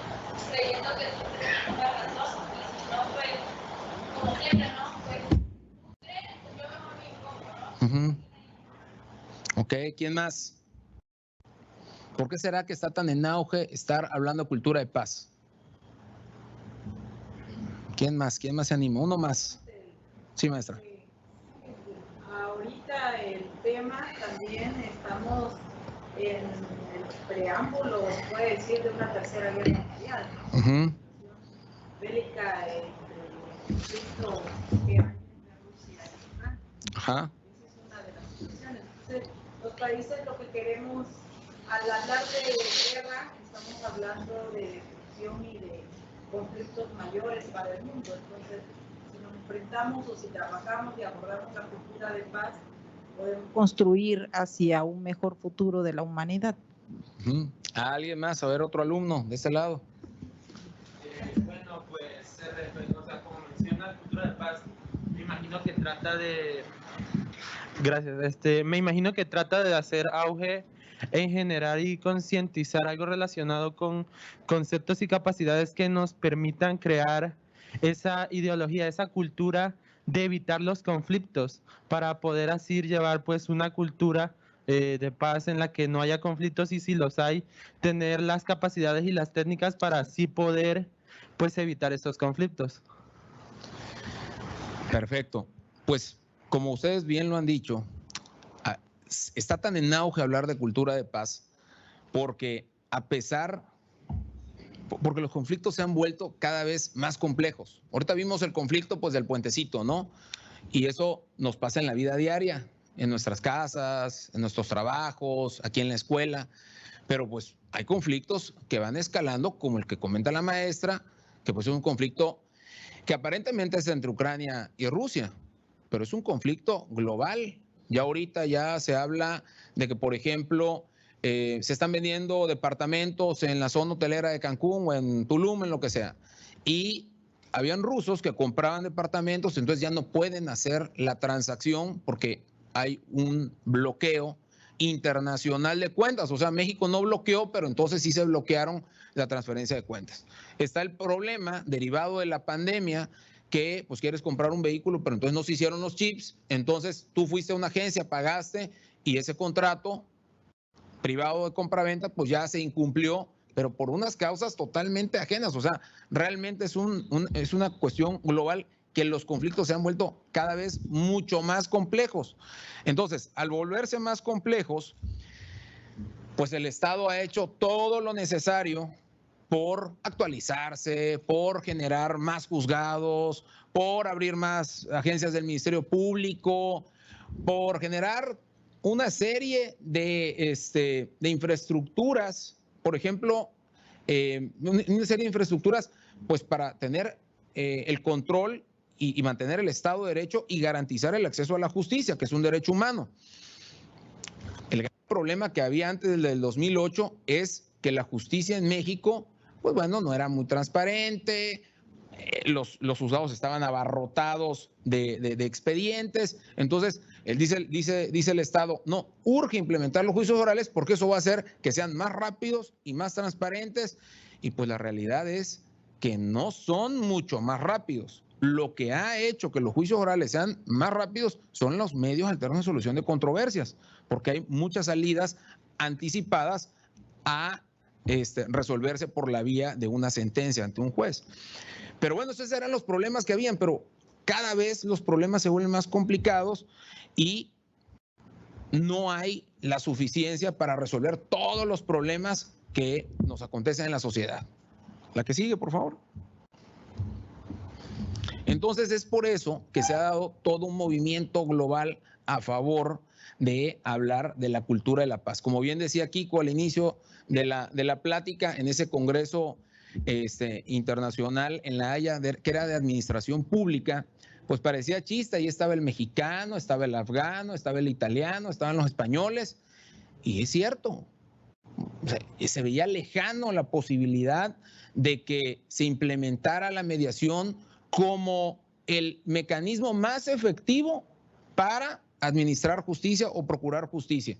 creyendo que tú tienes la razón, y si no, pues, como siempre, ¿no? Pues, tú crees, yo mejor me informo, ¿no? Ok, ¿quién más? ¿Por qué será que está tan en auge estar hablando de cultura de paz? ¿Quién más? ¿Quién más se anima? Uno más. Sí, maestra. Ahorita el tema también estamos en el preámbulo, se puede decir, de una tercera guerra mundial, ¿no? Bélica entre el conflicto que hay entre Rusia y Ucrania. Ajá. Esa es una de las situaciones. Entonces, los países lo que queremos, al hablar de guerra, estamos hablando de destrucción y de conflictos mayores para el mundo. Entonces, si nos enfrentamos o si trabajamos y abordamos la cultura de paz, podemos construir hacia un mejor futuro de la humanidad. ¿Alguien más? A ver, otro alumno de este lado. Bueno, pues, o sea, como menciona cultura de paz, me imagino que trata de... Gracias. Me imagino que trata de hacer auge en generar y concientizar algo relacionado con conceptos y capacidades que nos permitan crear esa ideología, esa cultura de evitar los conflictos, para poder así llevar pues una cultura de paz en la que no haya conflictos, y si los hay, tener las capacidades y las técnicas para así poder pues evitar estos conflictos. Perfecto. Pues como ustedes bien lo han dicho, está tan en auge hablar de cultura de paz porque porque los conflictos se han vuelto cada vez más complejos. Ahorita vimos el conflicto pues del puentecito, ¿no? Y eso nos pasa en la vida diaria, en nuestras casas, en nuestros trabajos, aquí en la escuela, pero pues hay conflictos que van escalando, como el que comenta la maestra, que pues es un conflicto que aparentemente es entre Ucrania y Rusia, pero es un conflicto global. Ya ahorita ya se habla de que, por ejemplo, se están vendiendo departamentos en la zona hotelera de Cancún o en Tulum, en lo que sea, y habían rusos que compraban departamentos, entonces ya no pueden hacer la transacción porque hay un bloqueo internacional de cuentas. O sea, México no bloqueó, pero entonces sí se bloquearon la transferencia de cuentas. Está el problema derivado de la pandemia, que pues quieres comprar un vehículo, pero entonces no se hicieron los chips, entonces tú fuiste a una agencia, pagaste, y ese contrato privado de compraventa pues ya se incumplió, pero por unas causas totalmente ajenas. O sea, realmente es una cuestión global, que los conflictos se han vuelto cada vez mucho más complejos. Entonces, al volverse más complejos, pues el Estado ha hecho todo lo necesario por actualizarse, por generar más juzgados, por abrir más agencias del Ministerio Público, por generar una serie de infraestructuras, por ejemplo, una serie de infraestructuras pues para tener el control y mantener el Estado de Derecho y garantizar el acceso a la justicia, que es un derecho humano. El gran problema que había antes del 2008 es que la justicia en México, pues bueno, no era muy transparente, los juzgados estaban abarrotados de expedientes. Entonces, dice el Estado, no, urge implementar los juicios orales porque eso va a hacer que sean más rápidos y más transparentes. Y pues la realidad es que no son mucho más rápidos. Lo que ha hecho que los juicios orales sean más rápidos son los medios alternos de solución de controversias, porque hay muchas salidas anticipadas a resolverse por la vía de una sentencia ante un juez. Pero bueno, esos eran los problemas que habían, pero cada vez los problemas se vuelven más complicados y no hay la suficiencia para resolver todos los problemas que nos acontecen en la sociedad. La que sigue, por favor. Entonces es por eso que se ha dado todo un movimiento global a favor de hablar de la cultura de la paz. Como bien decía Kiko al inicio de la plática, en ese congreso internacional en La Haya, que era de administración pública, pues parecía chiste. Ahí estaba el mexicano, estaba el afgano, estaba el italiano, estaban los españoles, y es cierto, o sea, se veía lejano la posibilidad de que se implementara la mediación como el mecanismo más efectivo para administrar justicia o procurar justicia.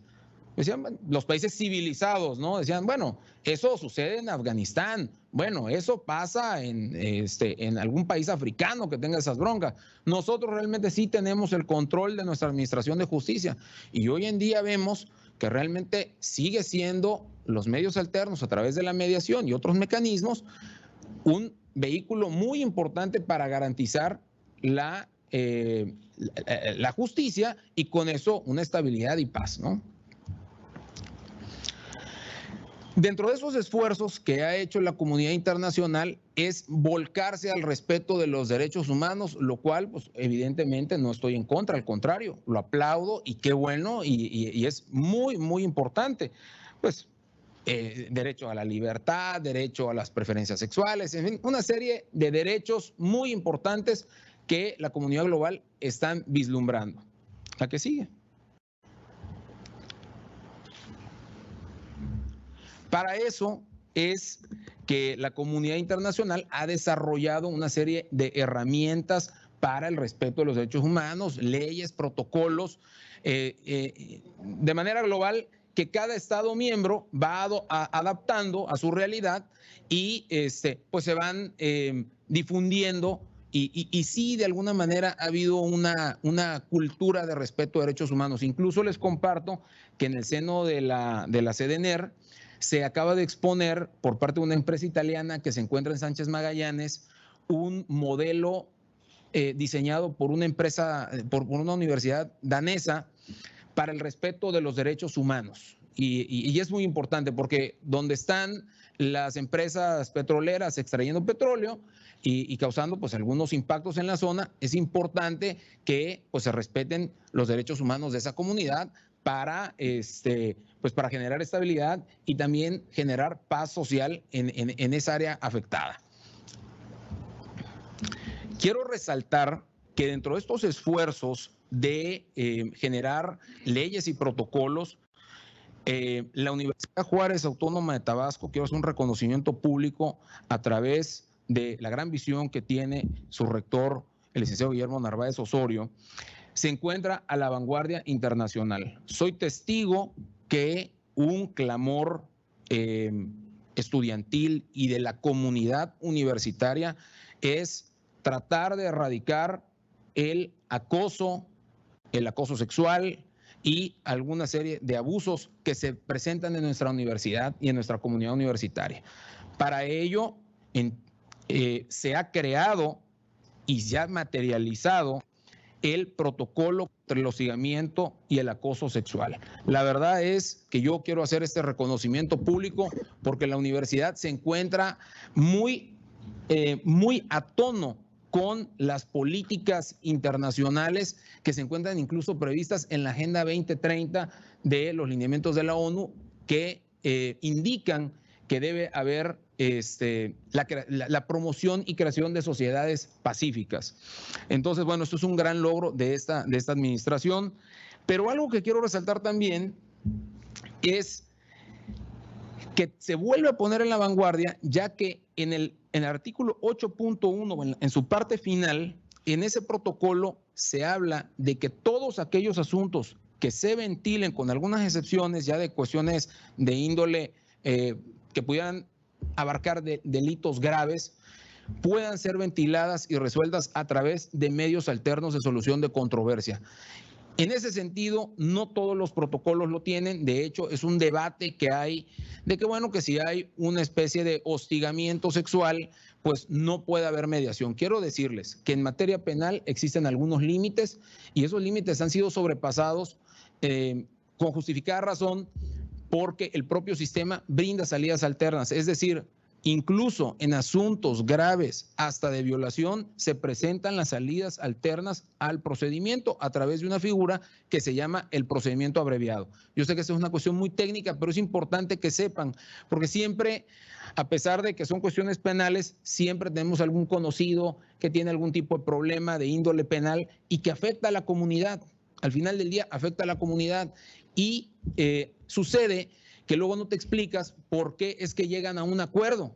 Decían los países civilizados, ¿no? Decían, bueno, eso sucede en Afganistán, bueno, eso pasa en algún país africano que tenga esas broncas. Nosotros realmente sí tenemos el control de nuestra administración de justicia y hoy en día vemos que realmente sigue siendo los medios alternos a través de la mediación y otros mecanismos un vehículo muy importante para garantizar la justicia y con eso una estabilidad y paz, ¿no? Dentro de esos esfuerzos que ha hecho la comunidad internacional es volcarse al respeto de los derechos humanos, lo cual, pues, evidentemente no estoy en contra, al contrario, lo aplaudo y qué bueno y es muy, muy importante. Pues, derecho a la libertad, derecho a las preferencias sexuales, en fin, una serie de derechos muy importantes que la comunidad global están vislumbrando. La que sigue. Para eso es que la comunidad internacional ha desarrollado una serie de herramientas para el respeto de los derechos humanos, leyes, protocolos, de manera global que cada Estado miembro va adaptando a su realidad y pues se van difundiendo y sí, de alguna manera ha habido una cultura de respeto a derechos humanos. Incluso les comparto que en el seno de la CDNR se acaba de exponer por parte de una empresa italiana que se encuentra en Sánchez Magallanes un modelo diseñado por una empresa, por una universidad danesa para el respeto de los derechos humanos. Y es muy importante porque donde están las empresas petroleras extrayendo petróleo y causando pues algunos impactos en la zona, es importante que pues se respeten los derechos humanos de esa comunidad para, pues para generar estabilidad y también generar paz social en esa área afectada. Quiero resaltar que dentro de estos esfuerzos de generar leyes y protocolos, la Universidad Juárez Autónoma de Tabasco, quiero hacer un reconocimiento público a través de la gran visión que tiene su rector, el licenciado Guillermo Narváez Osorio, se encuentra a la vanguardia internacional. Soy testigo que un clamor estudiantil y de la comunidad universitaria es tratar de erradicar el acoso sexual y alguna serie de abusos que se presentan en nuestra universidad y en nuestra comunidad universitaria. Para ello, se ha creado y se ha materializado el protocolo contra el hostigamiento y el acoso sexual. La verdad es que yo quiero hacer este reconocimiento público porque la universidad se encuentra muy a tono con las políticas internacionales que se encuentran incluso previstas en la Agenda 2030 de los lineamientos de la ONU que indican que debe haber la promoción y creación de sociedades pacíficas. Entonces, bueno, esto es un gran logro de esta administración, pero algo que quiero resaltar también es que se vuelve a poner en la vanguardia, ya que en el artículo 8.1, en su parte final, en ese protocolo se habla de que todos aquellos asuntos que se ventilen, con algunas excepciones ya de cuestiones de índole que pudieran abarcar delitos graves, puedan ser ventiladas y resueltas a través de medios alternos de solución de controversia. En ese sentido, no todos los protocolos lo tienen. De hecho, es un debate que hay de que, bueno, que si hay una especie de hostigamiento sexual, pues no puede haber mediación. Quiero decirles que en materia penal existen algunos límites y esos límites han sido sobrepasados con justificada razón porque el propio sistema brinda salidas alternas. Es decir, incluso en asuntos graves, hasta de violación, se presentan las salidas alternas al procedimiento a través de una figura que se llama el procedimiento abreviado. Yo sé que esa es una cuestión muy técnica, pero es importante que sepan, porque siempre, a pesar de que son cuestiones penales, siempre tenemos algún conocido que tiene algún tipo de problema de índole penal y que afecta a la comunidad. Al final del día afecta a la comunidad y sucede que luego no te explicas por qué es que llegan a un acuerdo.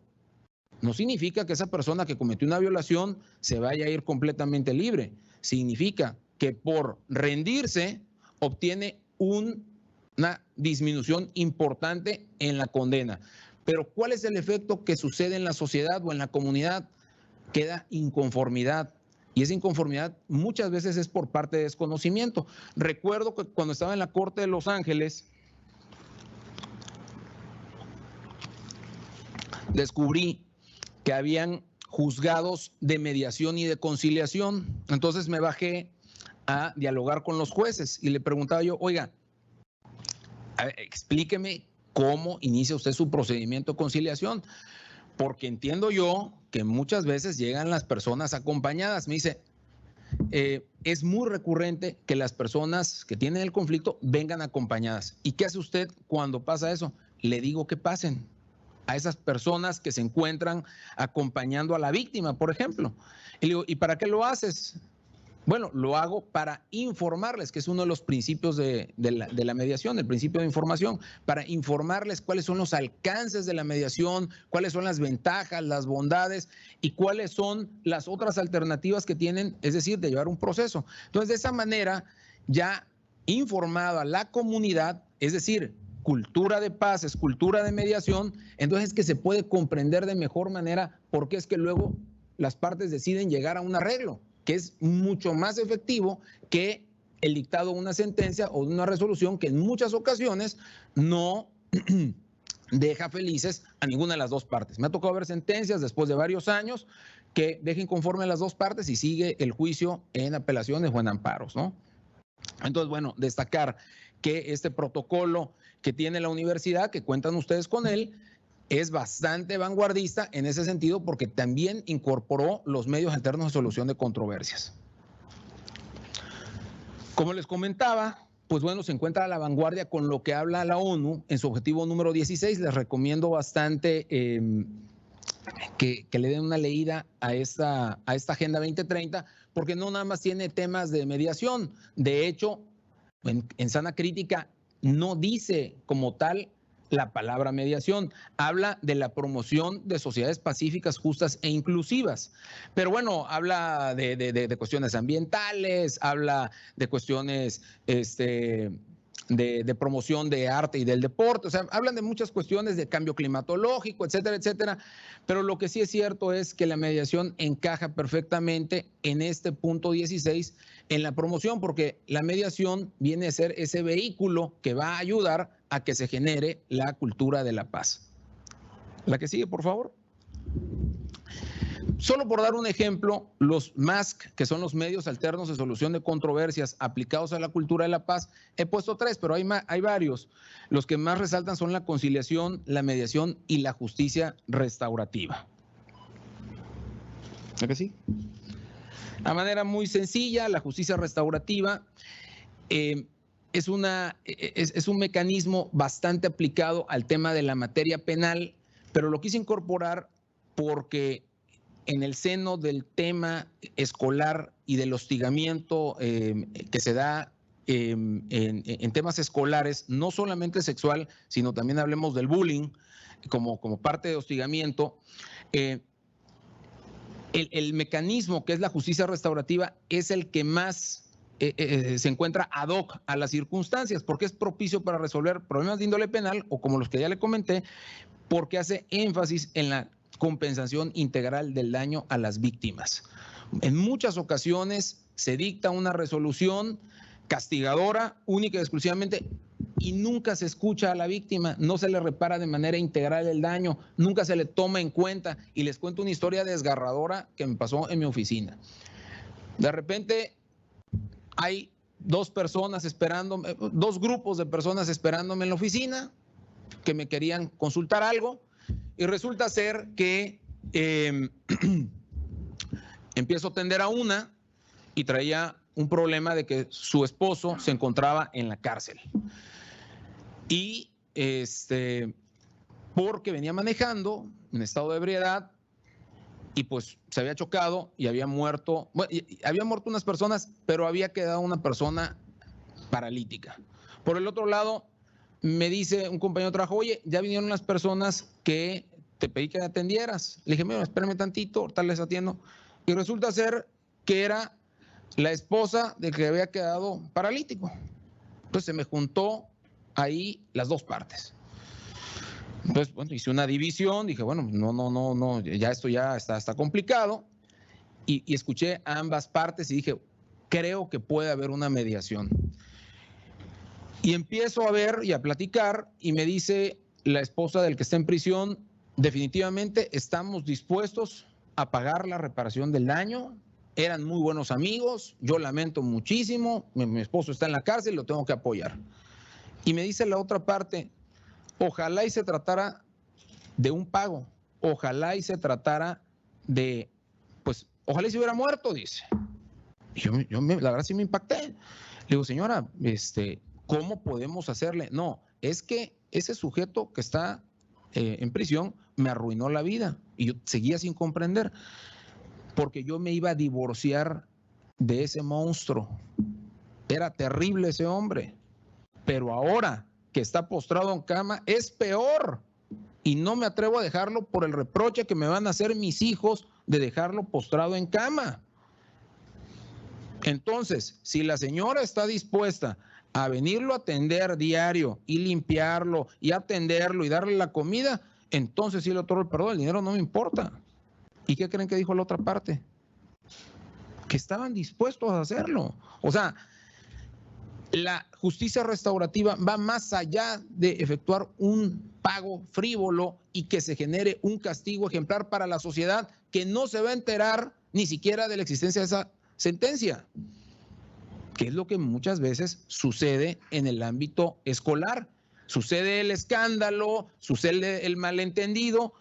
no significa que esa persona que cometió una violación se vaya a ir completamente libre. Significa que por rendirse obtiene una disminución importante en la condena. Pero ¿cuál es el efecto que sucede en la sociedad o en la comunidad? Queda inconformidad. Y esa inconformidad muchas veces es por parte de desconocimiento. Recuerdo que cuando estaba en la Corte de Los Ángeles, descubrí que habían juzgados de mediación y de conciliación. Entonces me bajé a dialogar con los jueces y le preguntaba yo, oiga, explíqueme cómo inicia usted su procedimiento de conciliación, porque entiendo yo que muchas veces llegan las personas acompañadas. Me dice, es muy recurrente que las personas que tienen el conflicto vengan acompañadas. ¿Y qué hace usted cuando pasa eso? Le digo que pasen a esas personas que se encuentran acompañando a la víctima, por ejemplo. Y le digo, ¿y para qué lo haces? Bueno, lo hago para informarles, que es uno de los principios de la mediación, el principio de información, para informarles cuáles son los alcances de la mediación, cuáles son las ventajas, las bondades y cuáles son las otras alternativas que tienen, es decir, de llevar un proceso. Entonces, de esa manera, ya informado a la comunidad, es decir, cultura de paz, es cultura de mediación, entonces es que se puede comprender de mejor manera por qué es que luego las partes deciden llegar a un arreglo, que es mucho más efectivo que el dictado de una sentencia o de una resolución que en muchas ocasiones no deja felices a ninguna de las dos partes. Me ha tocado ver sentencias después de varios años que dejen conforme a las dos partes y sigue el juicio en apelaciones o en amparos, ¿no? Entonces, bueno, destacar que este protocolo que tiene la universidad, que cuentan ustedes con él, es bastante vanguardista en ese sentido porque también incorporó los medios alternos de solución de controversias. Como les comentaba, pues bueno, se encuentra a la vanguardia con lo que habla la ONU en su objetivo número 16. Les recomiendo bastante que le den una leída a esta Agenda 2030 porque no nada más tiene temas de mediación. De hecho, en Sana Crítica no dice como tal la palabra mediación, habla de la promoción de sociedades pacíficas, justas e inclusivas. Pero bueno, habla de cuestiones ambientales, habla de cuestiones de promoción de arte y del deporte, o sea, hablan de muchas cuestiones de cambio climatológico, etcétera, etcétera. Pero lo que sí es cierto es que la mediación encaja perfectamente en este punto 16 en la promoción, porque la mediación viene a ser ese vehículo que va a ayudar a que se genere la cultura de la paz. La que sigue, por favor. Solo por dar un ejemplo, los MASC, que son los medios alternos de solución de controversias aplicados a la cultura de la paz, he puesto 3, pero hay varios. Los que más resaltan son la conciliación, la mediación y la justicia restaurativa. ¿La que sí? De manera muy sencilla, la justicia restaurativa es un mecanismo bastante aplicado al tema de la materia penal, pero lo quise incorporar porque en el seno del tema escolar y del hostigamiento que se da en temas escolares, no solamente sexual, sino también hablemos del bullying como parte de hostigamiento, el mecanismo que es la justicia restaurativa es el que más se encuentra ad hoc a las circunstancias, porque es propicio para resolver problemas de índole penal o como los que ya le comenté, porque hace énfasis en la compensación integral del daño a las víctimas. En muchas ocasiones se dicta una resolución castigadora única y exclusivamente y nunca se escucha a la víctima, no se le repara de manera integral el daño, nunca se le toma en cuenta. Y les cuento una historia desgarradora que me pasó en mi oficina. De repente hay dos grupos de personas esperándome en la oficina que me querían consultar algo. Y resulta ser que empiezo a atender a una y traía un problema de que su esposo se encontraba en la cárcel. Y porque venía manejando en estado de ebriedad y pues se había chocado y había muerto, unas personas, pero había quedado una persona paralítica. Por el otro lado, me dice un compañero de trabajo, oye, ya vinieron las personas que te pedí que me atendieras. Le dije, mira, espérame tantito, ahorita les atiendo. Y resulta ser que era la esposa del que había quedado paralítico. Entonces se me juntó ahí las dos partes. Entonces, bueno, hice una división, dije, bueno, no, ya esto ya está complicado. Y escuché a ambas partes y dije, creo que puede haber una mediación. Y empiezo a ver y a platicar y me dice la esposa del que está en prisión, definitivamente estamos dispuestos a pagar la reparación del daño. Eran muy buenos amigos, yo lamento muchísimo, mi esposo está en la cárcel, lo tengo que apoyar. Y me dice la otra parte, ojalá y se tratara de un pago, ojalá y se tratara de, pues, ojalá y se hubiera muerto, dice. Y la verdad sí me impacté. Le digo, señora, ¿cómo podemos hacerle? No, es que ese sujeto que está en prisión me arruinó la vida. Y yo seguía sin comprender, porque yo me iba a divorciar de ese monstruo. Era terrible ese hombre, pero ahora que está postrado en cama es peor. Y no me atrevo a dejarlo por el reproche que me van a hacer mis hijos de dejarlo postrado en cama. Entonces, si la señora está dispuesta a venirlo a atender diario y limpiarlo y atenderlo y darle la comida, entonces sí le otorgo el perdón, el dinero no me importa. ¿Y qué creen que dijo la otra parte? Que estaban dispuestos a hacerlo. O sea, la justicia restaurativa va más allá de efectuar un pago frívolo y que se genere un castigo ejemplar para la sociedad que no se va a enterar ni siquiera de la existencia de esa sentencia, que es lo que muchas veces sucede en el ámbito escolar. Sucede el escándalo, sucede el malentendido,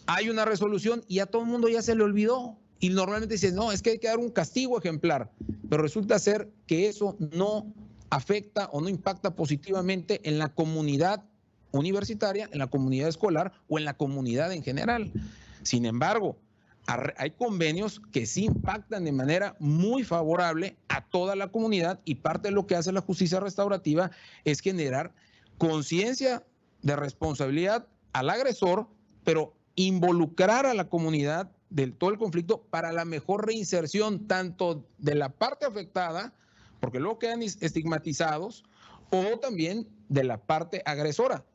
hay una resolución y a todo el mundo ya se le olvidó. Y normalmente dicen, no, es que hay que dar un castigo ejemplar, pero resulta ser que eso no afecta o no impacta positivamente en la comunidad universitaria, en la comunidad escolar o en la comunidad en general. Sin embargo, hay convenios que sí impactan de manera muy favorable a toda la comunidad, y parte de lo que hace la justicia restaurativa es generar conciencia de responsabilidad al agresor, pero involucrar a la comunidad de todo el conflicto para la mejor reinserción tanto de la parte afectada, porque luego quedan estigmatizados, o también de la parte agresora.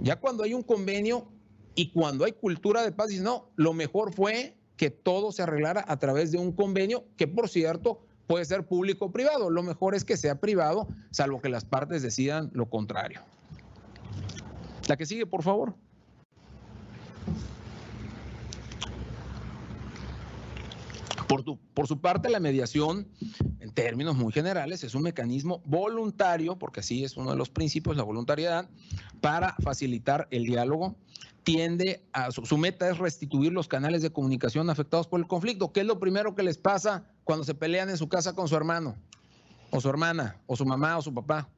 Ya cuando hay un convenio y cuando hay cultura de paz, dicen, no, lo mejor fue que todo se arreglara a través de un convenio que, por cierto, puede ser público o privado. Lo mejor es que sea privado, salvo que las partes decidan lo contrario. La que sigue, por favor. Por su parte, la mediación, en términos muy generales, es un mecanismo voluntario, porque así es uno de los principios, la voluntariedad, para facilitar el diálogo. Tiende a su meta es restituir los canales de comunicación afectados por el conflicto. ¿Qué es lo primero que les pasa cuando se pelean en su casa con su hermano, o su hermana, o su mamá, o su papá?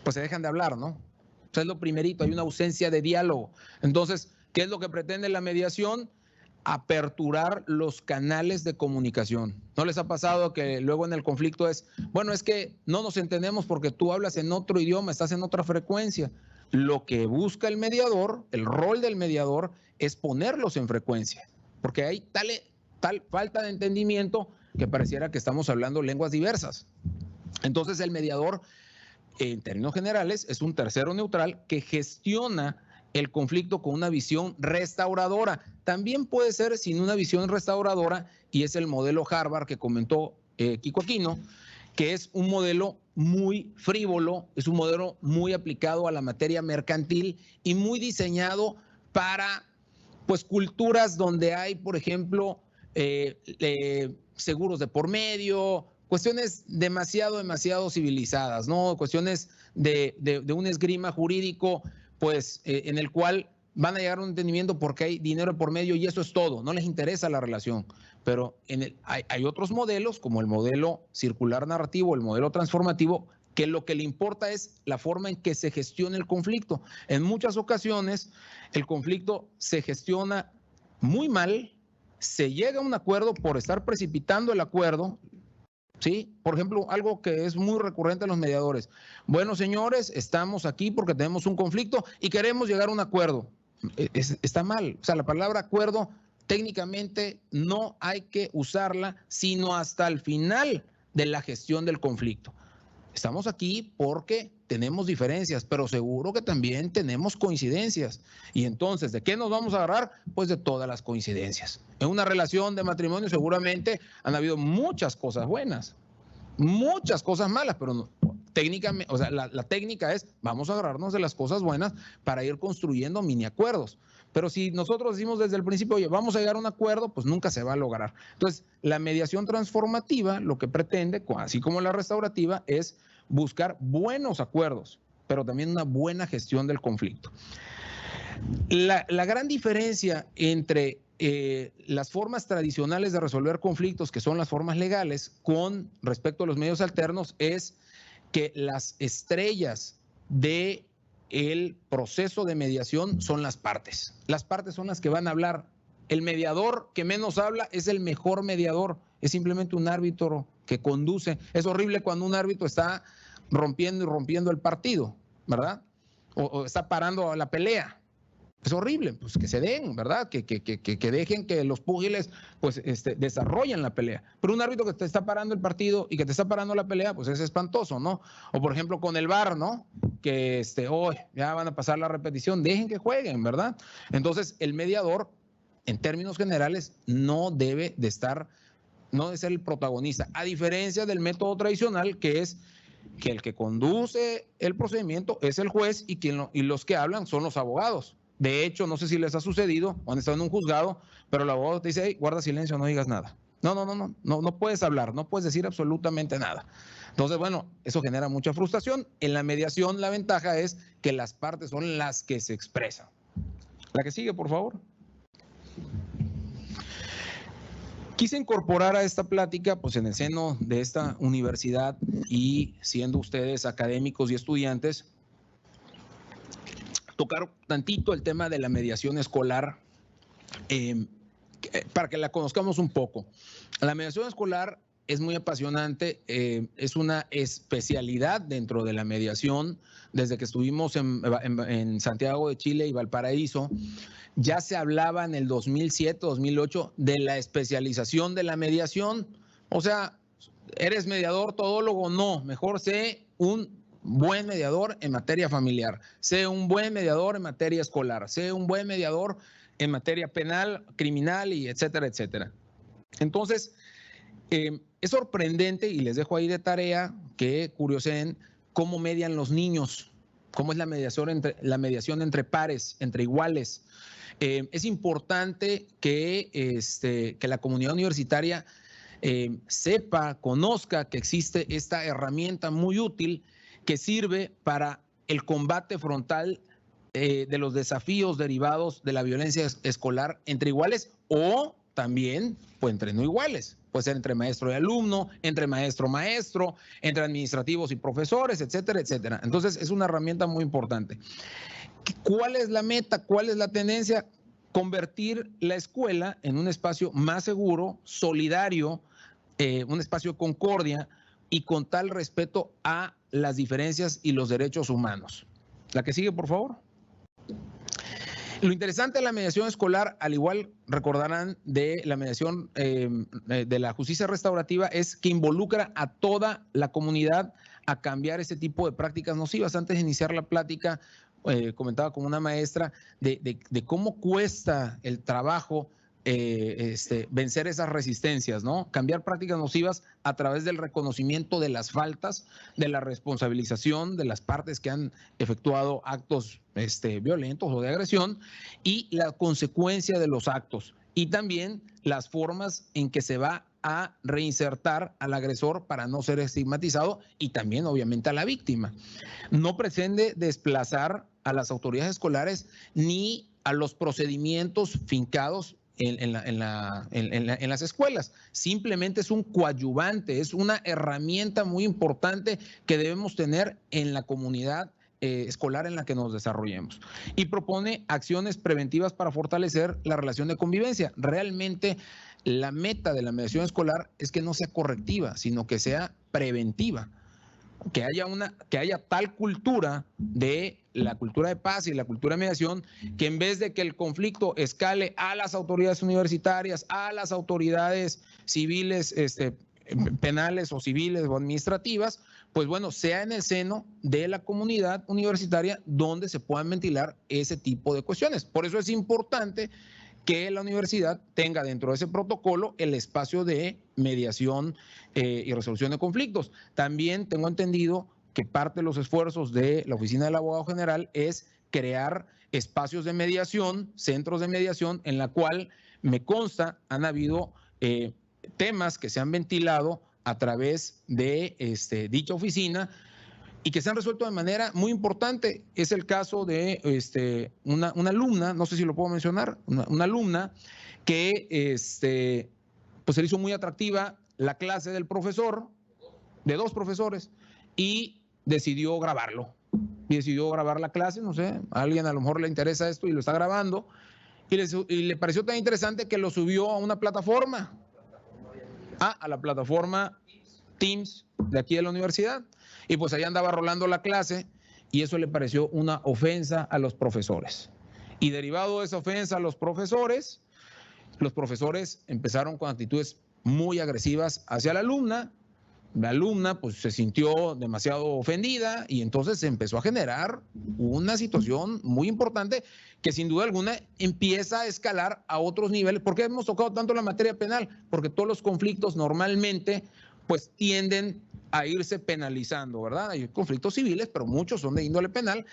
Pues se dejan de hablar, ¿no? O sea, es lo primerito, hay una ausencia de diálogo. Entonces, ¿qué es lo que pretende la mediación? Aperturar los canales de comunicación. ¿No les ha pasado que luego en el conflicto es, bueno, es que no nos entendemos porque tú hablas en otro idioma, estás en otra frecuencia? Lo que busca el mediador, el rol del mediador, es ponerlos en frecuencia, porque hay tal falta de entendimiento que pareciera que estamos hablando lenguas diversas. Entonces el mediador, en términos generales, es un tercero neutral que gestiona el conflicto con una visión restauradora. También puede ser sin una visión restauradora, y es el modelo Harvard que comentó Kiko Aquino, que es un modelo muy frívolo, es un modelo muy aplicado a la materia mercantil y muy diseñado para, pues, culturas donde hay, por ejemplo, seguros de por medio, cuestiones demasiado civilizadas, ¿no? Cuestiones de un esgrima jurídico, pues, en el cual van a llegar a un entendimiento porque hay dinero por medio y eso es todo, no les interesa la relación. Pero hay otros modelos, como el modelo circular narrativo, el modelo transformativo, que lo que le importa es la forma en que se gestiona el conflicto. En muchas ocasiones, el conflicto se gestiona muy mal, se llega a un acuerdo por estar precipitando el acuerdo, ¿sí? Por ejemplo, algo que es muy recurrente en los mediadores. Bueno, señores, estamos aquí porque tenemos un conflicto y queremos llegar a un acuerdo. está mal. O sea, la palabra acuerdo técnicamente no hay que usarla sino hasta el final de la gestión del conflicto. Estamos aquí porque tenemos diferencias, pero seguro que también tenemos coincidencias. Y entonces, ¿de qué nos vamos a agarrar? Pues de todas las coincidencias. En una relación de matrimonio seguramente han habido muchas cosas buenas, muchas cosas malas, pero no, técnicamente, o sea, la técnica es vamos a agarrarnos de las cosas buenas para ir construyendo mini acuerdos. Pero si nosotros decimos desde el principio, oye, vamos a llegar a un acuerdo, pues nunca se va a lograr. Entonces, la mediación transformativa lo que pretende, así como la restaurativa, es buscar buenos acuerdos, pero también una buena gestión del conflicto. La gran diferencia entre las formas tradicionales de resolver conflictos, que son las formas legales, con respecto a los medios alternos, es que las estrellas de el proceso de mediación son las partes. Las partes son las que van a hablar. El mediador que menos habla es el mejor mediador. Es simplemente un árbitro que conduce. Es horrible cuando un árbitro está rompiendo el partido, ¿verdad? O está parando la pelea. Es horrible, pues que se den, ¿verdad? Que dejen que los púgiles pues desarrollen la pelea. Pero un árbitro que te está parando el partido y que te está parando la pelea, pues es espantoso, ¿no? O por ejemplo con el VAR, ¿no? Que ya van a pasar la repetición, dejen que jueguen, ¿verdad? Entonces el mediador, en términos generales, no debe ser el protagonista, a diferencia del método tradicional, que es que el que conduce el procedimiento es el juez y los que hablan son los abogados. De hecho, no sé si les ha sucedido o han estado en un juzgado, pero el abogado te dice, hey, guarda silencio, no digas nada. No puedes hablar, no puedes decir absolutamente nada. Entonces, bueno, eso genera mucha frustración. En la mediación, la ventaja es que las partes son las que se expresan. La que sigue, por favor. Quise incorporar a esta plática, pues en el seno de esta universidad y siendo ustedes académicos y estudiantes, tocar tantito el tema de la mediación escolar para que la conozcamos un poco. La mediación escolar es muy apasionante, es una especialidad dentro de la mediación. Desde que estuvimos en Santiago de Chile y Valparaíso, ya se hablaba en el 2007, 2008 de la especialización de la mediación. O sea, ¿eres mediador, todólogo? No, mejor sé un buen mediador en materia familiar, sé un buen mediador en materia escolar, sé un buen mediador en materia penal, criminal y etcétera, etcétera. Entonces, es sorprendente y les dejo ahí de tarea que curiosen cómo median los niños, cómo es la mediación entre pares, entre iguales. Es importante que la comunidad universitaria sepa, conozca que existe esta herramienta muy útil que sirve para el combate frontal de los desafíos derivados de la violencia escolar entre iguales o también pues, entre no iguales. Puede ser entre maestro y alumno, entre maestro-maestro, entre administrativos y profesores, etcétera, etcétera. Entonces es una herramienta muy importante. ¿Cuál es la meta? ¿Cuál es la tendencia? Convertir la escuela en un espacio más seguro, solidario, un espacio de concordia y con tal respeto a las diferencias y los derechos humanos. La que sigue, por favor. Lo interesante de la mediación escolar, al igual recordarán de la mediación de la justicia restaurativa, es que involucra a toda la comunidad a cambiar ese tipo de prácticas nocivas. Antes de iniciar la plática, comentaba con una maestra de cómo cuesta el trabajo vencer esas resistencias, ¿no? Cambiar prácticas nocivas a través del reconocimiento de las faltas, de la responsabilización de las partes que han efectuado actos violentos o de agresión y la consecuencia de los actos y también las formas en que se va a reinsertar al agresor para no ser estigmatizado y también obviamente a la víctima. No pretende desplazar a las autoridades escolares ni a los procedimientos fincados en las escuelas. Simplemente es un coadyuvante, es una herramienta muy importante que debemos tener en la comunidad escolar en la que nos desarrollemos. Y propone acciones preventivas para fortalecer la relación de convivencia. Realmente la meta de la mediación escolar es que no sea correctiva, sino que sea preventiva. Que haya tal cultura de la cultura de paz y la cultura de mediación, que en vez de que el conflicto escale a las autoridades universitarias, a las autoridades civiles, penales o civiles o administrativas, pues bueno, sea en el seno de la comunidad universitaria donde se puedan ventilar ese tipo de cuestiones. Por eso es importante que la universidad tenga dentro de ese protocolo el espacio de mediación y resolución de conflictos. También tengo entendido que parte de los esfuerzos de la Oficina del Abogado General es crear espacios de mediación, centros de mediación, en la cual me consta han habido temas que se han ventilado a través de dicha oficina y que se han resuelto de manera muy importante. Es el caso de una alumna, no sé si lo puedo mencionar, una alumna que pues se le hizo muy atractiva la clase del profesor, de 2 profesores, y decidió grabarlo. Y decidió grabar la clase, no sé, a alguien a lo mejor le interesa esto y lo está grabando, y le pareció tan interesante que lo subió a una plataforma, a la plataforma Teams de aquí de la universidad. Y pues ahí andaba rolando la clase y eso le pareció una ofensa a los profesores. Y derivado de esa ofensa a los profesores empezaron con actitudes muy agresivas hacia la alumna. La alumna pues se sintió demasiado ofendida y entonces se empezó a generar una situación muy importante que sin duda alguna empieza a escalar a otros niveles. ¿Por qué hemos tocado tanto la materia penal? Porque todos los conflictos normalmente pues tienden a irse penalizando, ¿verdad? Hay conflictos civiles, pero muchos son de índole penal.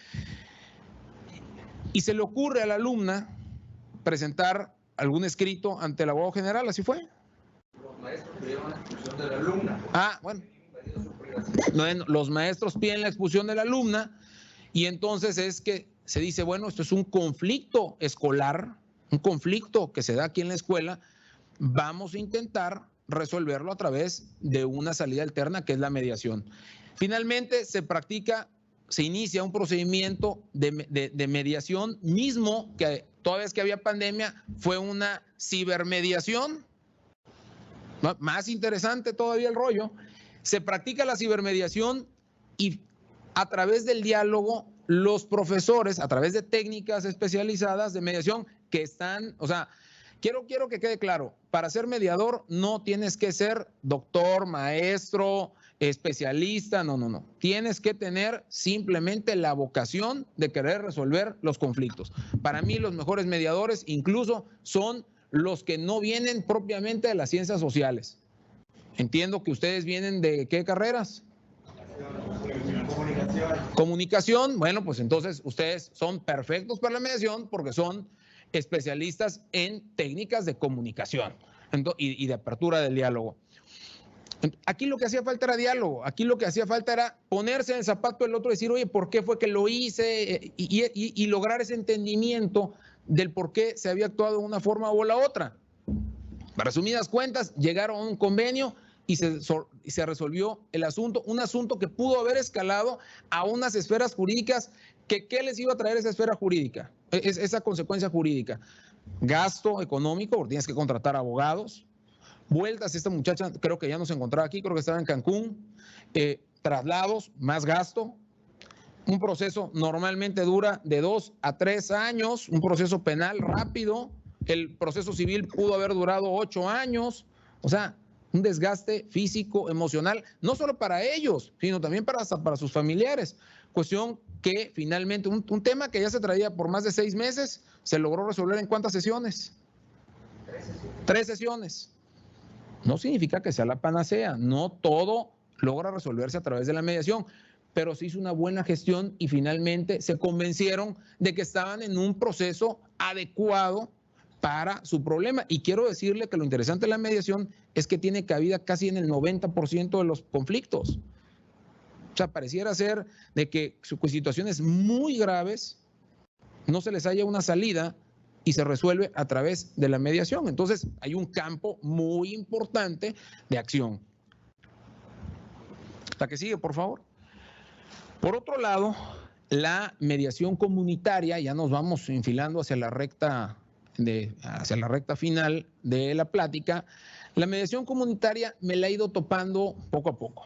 Y se le ocurre a la alumna presentar algún escrito ante el abogado general, ¿así fue? Los maestros pidieron la expulsión de la alumna. Bueno, los maestros piden la expulsión de la alumna y entonces es que se dice, bueno, esto es un conflicto escolar, un conflicto que se da aquí en la escuela, vamos a intentar resolverlo a través de una salida alterna que es la mediación. Finalmente se inicia un procedimiento de mediación mismo que toda vez que había pandemia fue una cibermediación. Más interesante todavía el rollo. Se practica la cibermediación y a través del diálogo los profesores, a través de técnicas especializadas de mediación que están, o sea, quiero que quede claro, para ser mediador no tienes que ser doctor, maestro, especialista, no. Tienes que tener simplemente la vocación de querer resolver los conflictos. Para mí los mejores mediadores incluso son los que no vienen propiamente de las ciencias sociales. Entiendo que ustedes vienen de ¿qué carreras? Comunicación. Bueno, pues entonces ustedes son perfectos para la mediación porque son especialistas en técnicas de comunicación y de apertura del diálogo. Aquí lo que hacía falta era diálogo, aquí lo que hacía falta era ponerse en el zapato del otro y decir, oye, ¿por qué fue que lo hice? Y lograr ese entendimiento del por qué se había actuado de una forma o la otra. Para resumidas cuentas, llegaron a un convenio y se resolvió el asunto, un asunto que pudo haber escalado a unas esferas jurídicas que ¿qué les iba a traer esa esfera jurídica? Esa consecuencia jurídica. Gasto económico, porque tienes que contratar abogados. Vueltas, esta muchacha creo que ya no se encontraba aquí, creo que estaba en Cancún. Traslados, más gasto. Un proceso normalmente dura de 2 a 3 años, un proceso penal rápido. El proceso civil pudo haber durado 8 años. O sea, un desgaste físico, emocional, no solo para ellos, sino también para sus familiares. Cuestión que finalmente, un tema que ya se traía por más de 6 meses, se logró resolver ¿en cuántas sesiones? 3 sesiones. No significa que sea la panacea, no todo logra resolverse a través de la mediación, pero se hizo una buena gestión y finalmente se convencieron de que estaban en un proceso adecuado para su problema. Y quiero decirle que lo interesante de la mediación es que tiene cabida casi en el 90% de los conflictos. O sea, pareciera ser de que situaciones muy graves no se les haya una salida y se resuelve a través de la mediación. Entonces, hay un campo muy importante de acción. La que sigue, por favor. Por otro lado, la mediación comunitaria, ya nos vamos enfilando hacia la recta final de la plática. La mediación comunitaria me la he ido topando poco a poco.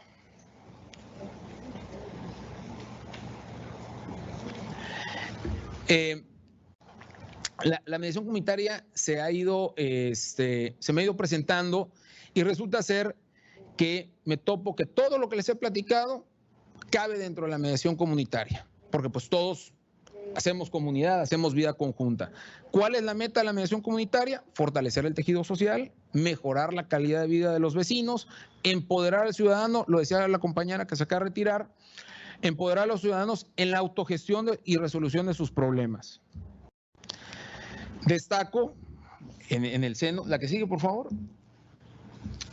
La mediación comunitaria se me ha ido presentando y resulta ser que me topo que todo lo que les he platicado cabe dentro de la mediación comunitaria, porque pues todos hacemos comunidad, hacemos vida conjunta. ¿Cuál es la meta de la mediación comunitaria? Fortalecer el tejido social, mejorar la calidad de vida de los vecinos, empoderar al ciudadano, lo decía la compañera que se acaba de retirar, empoderar a los ciudadanos en la autogestión y resolución de sus problemas. Destaco en el seno, la que sigue por favor,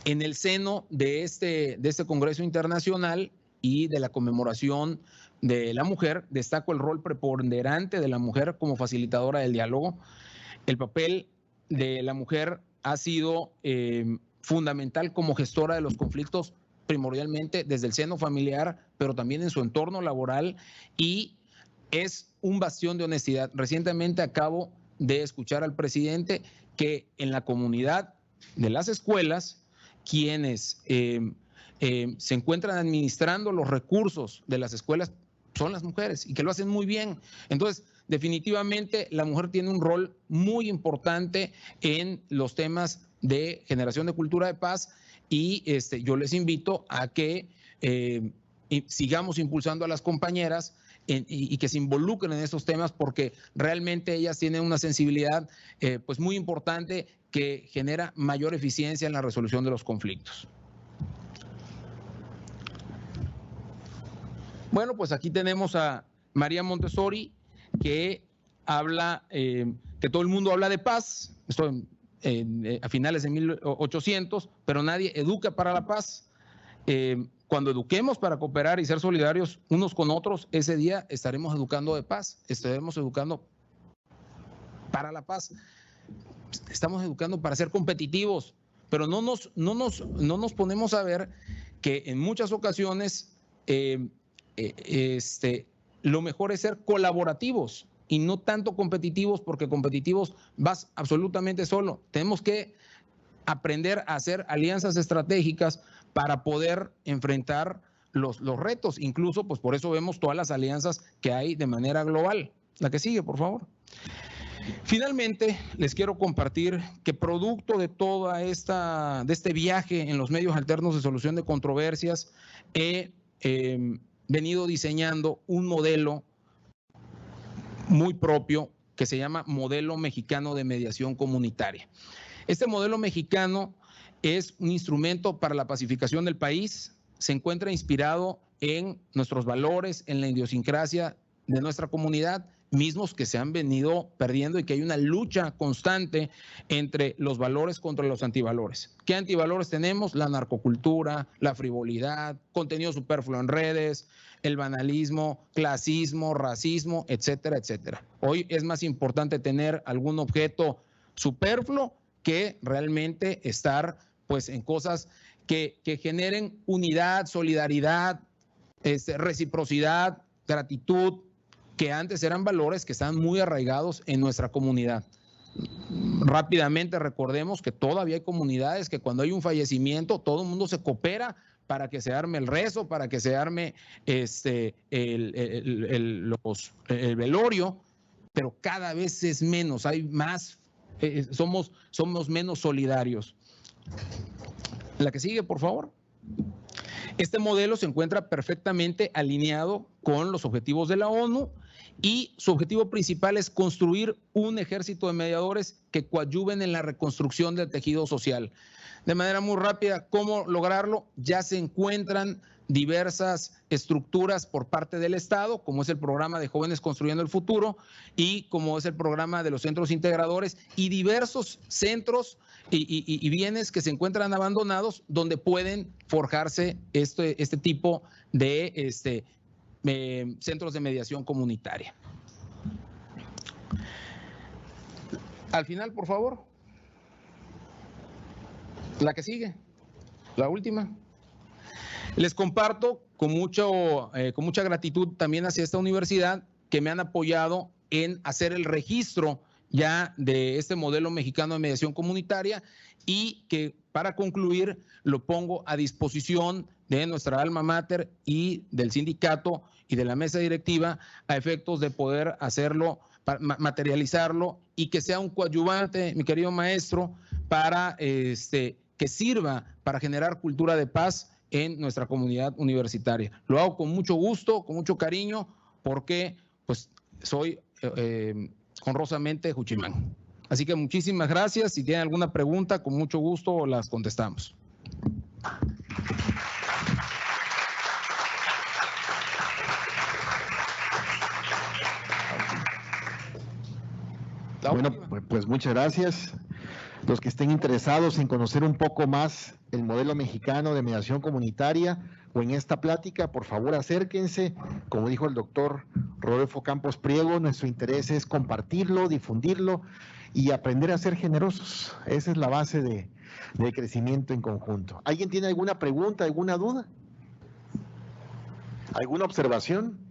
en el seno de este Congreso Internacional y de la conmemoración de la mujer, destaco el rol preponderante de la mujer como facilitadora del diálogo. El papel de la mujer ha sido fundamental como gestora de los conflictos, primordialmente desde el seno familiar, pero también en su entorno laboral, y es un bastión de honestidad. Recientemente acabo de escuchar al presidente que en la comunidad de las escuelas, quienes se encuentran administrando los recursos de las escuelas son las mujeres y que lo hacen muy bien. Entonces, definitivamente la mujer tiene un rol muy importante en los temas de generación de cultura de paz y yo les invito a que sigamos impulsando a las compañeras y que se involucren en estos temas, porque realmente ellas tienen una sensibilidad pues muy importante que genera mayor eficiencia en la resolución de los conflictos. Bueno, pues aquí tenemos a María Montessori, que habla, que todo el mundo habla de paz, esto a finales de 1800, pero nadie educa para la paz. Cuando eduquemos para cooperar y ser solidarios unos con otros, ese día estaremos educando de paz, estaremos educando para la paz. Estamos educando para ser competitivos, pero no nos ponemos a ver que en muchas ocasiones lo mejor es ser colaborativos y no tanto competitivos, porque competitivos vas absolutamente solo. Tenemos que aprender a hacer alianzas estratégicas para poder enfrentar los retos. Incluso, pues por eso vemos todas las alianzas que hay de manera global. La que sigue, por favor. Finalmente, les quiero compartir que producto de toda de este viaje en los medios alternos de solución de controversias, he venido diseñando un modelo muy propio que se llama Modelo Mexicano de Mediación Comunitaria. Este modelo mexicano es un instrumento para la pacificación del país, se encuentra inspirado en nuestros valores, en la idiosincrasia de nuestra comunidad, mismos que se han venido perdiendo y que hay una lucha constante entre los valores contra los antivalores. ¿Qué antivalores tenemos? La narcocultura, la frivolidad, contenido superfluo en redes, el banalismo, clasismo, racismo, etcétera, etcétera. Hoy es más importante tener algún objeto superfluo que realmente estar pues en cosas que generen unidad, solidaridad, reciprocidad, gratitud, que antes eran valores que estaban muy arraigados en nuestra comunidad. Rápidamente recordemos que todavía hay comunidades que cuando hay un fallecimiento todo el mundo se coopera para que se arme el rezo, para que se arme el velorio, pero cada vez es menos, hay más, somos menos solidarios. La que sigue, por favor. Este modelo se encuentra perfectamente alineado con los objetivos de la ONU y su objetivo principal es construir un ejército de mediadores que coadyuven en la reconstrucción del tejido social. De manera muy rápida, ¿cómo lograrlo? Ya se encuentran diversas estructuras por parte del Estado, como es el programa de Jóvenes Construyendo el Futuro y como es el programa de los centros integradores y diversos centros y bienes que se encuentran abandonados donde pueden forjarse este tipo de centros de mediación comunitaria. Al final, por favor. La que sigue, la última. Les comparto con mucha gratitud también hacia esta universidad que me han apoyado en hacer el registro ya de este modelo mexicano de mediación comunitaria y que para concluir lo pongo a disposición de nuestra alma mater y del sindicato y de la mesa directiva a efectos de poder hacerlo materializarlo y que sea un coadyuvante, mi querido maestro, para que sirva para generar cultura de paz en nuestra comunidad universitaria. Lo hago con mucho gusto, con mucho cariño, porque pues soy honrosamente juchimán. Así que muchísimas gracias. Si tienen alguna pregunta, con mucho gusto las contestamos. Bueno, pues muchas gracias. Los que estén interesados en conocer un poco más el modelo mexicano de mediación comunitaria o en esta plática, por favor acérquense. Como dijo el doctor Rodolfo Campos Priego, nuestro interés es compartirlo, difundirlo y aprender a ser generosos. Esa es la base de crecimiento en conjunto. ¿Alguien tiene alguna pregunta, alguna duda? ¿Alguna observación?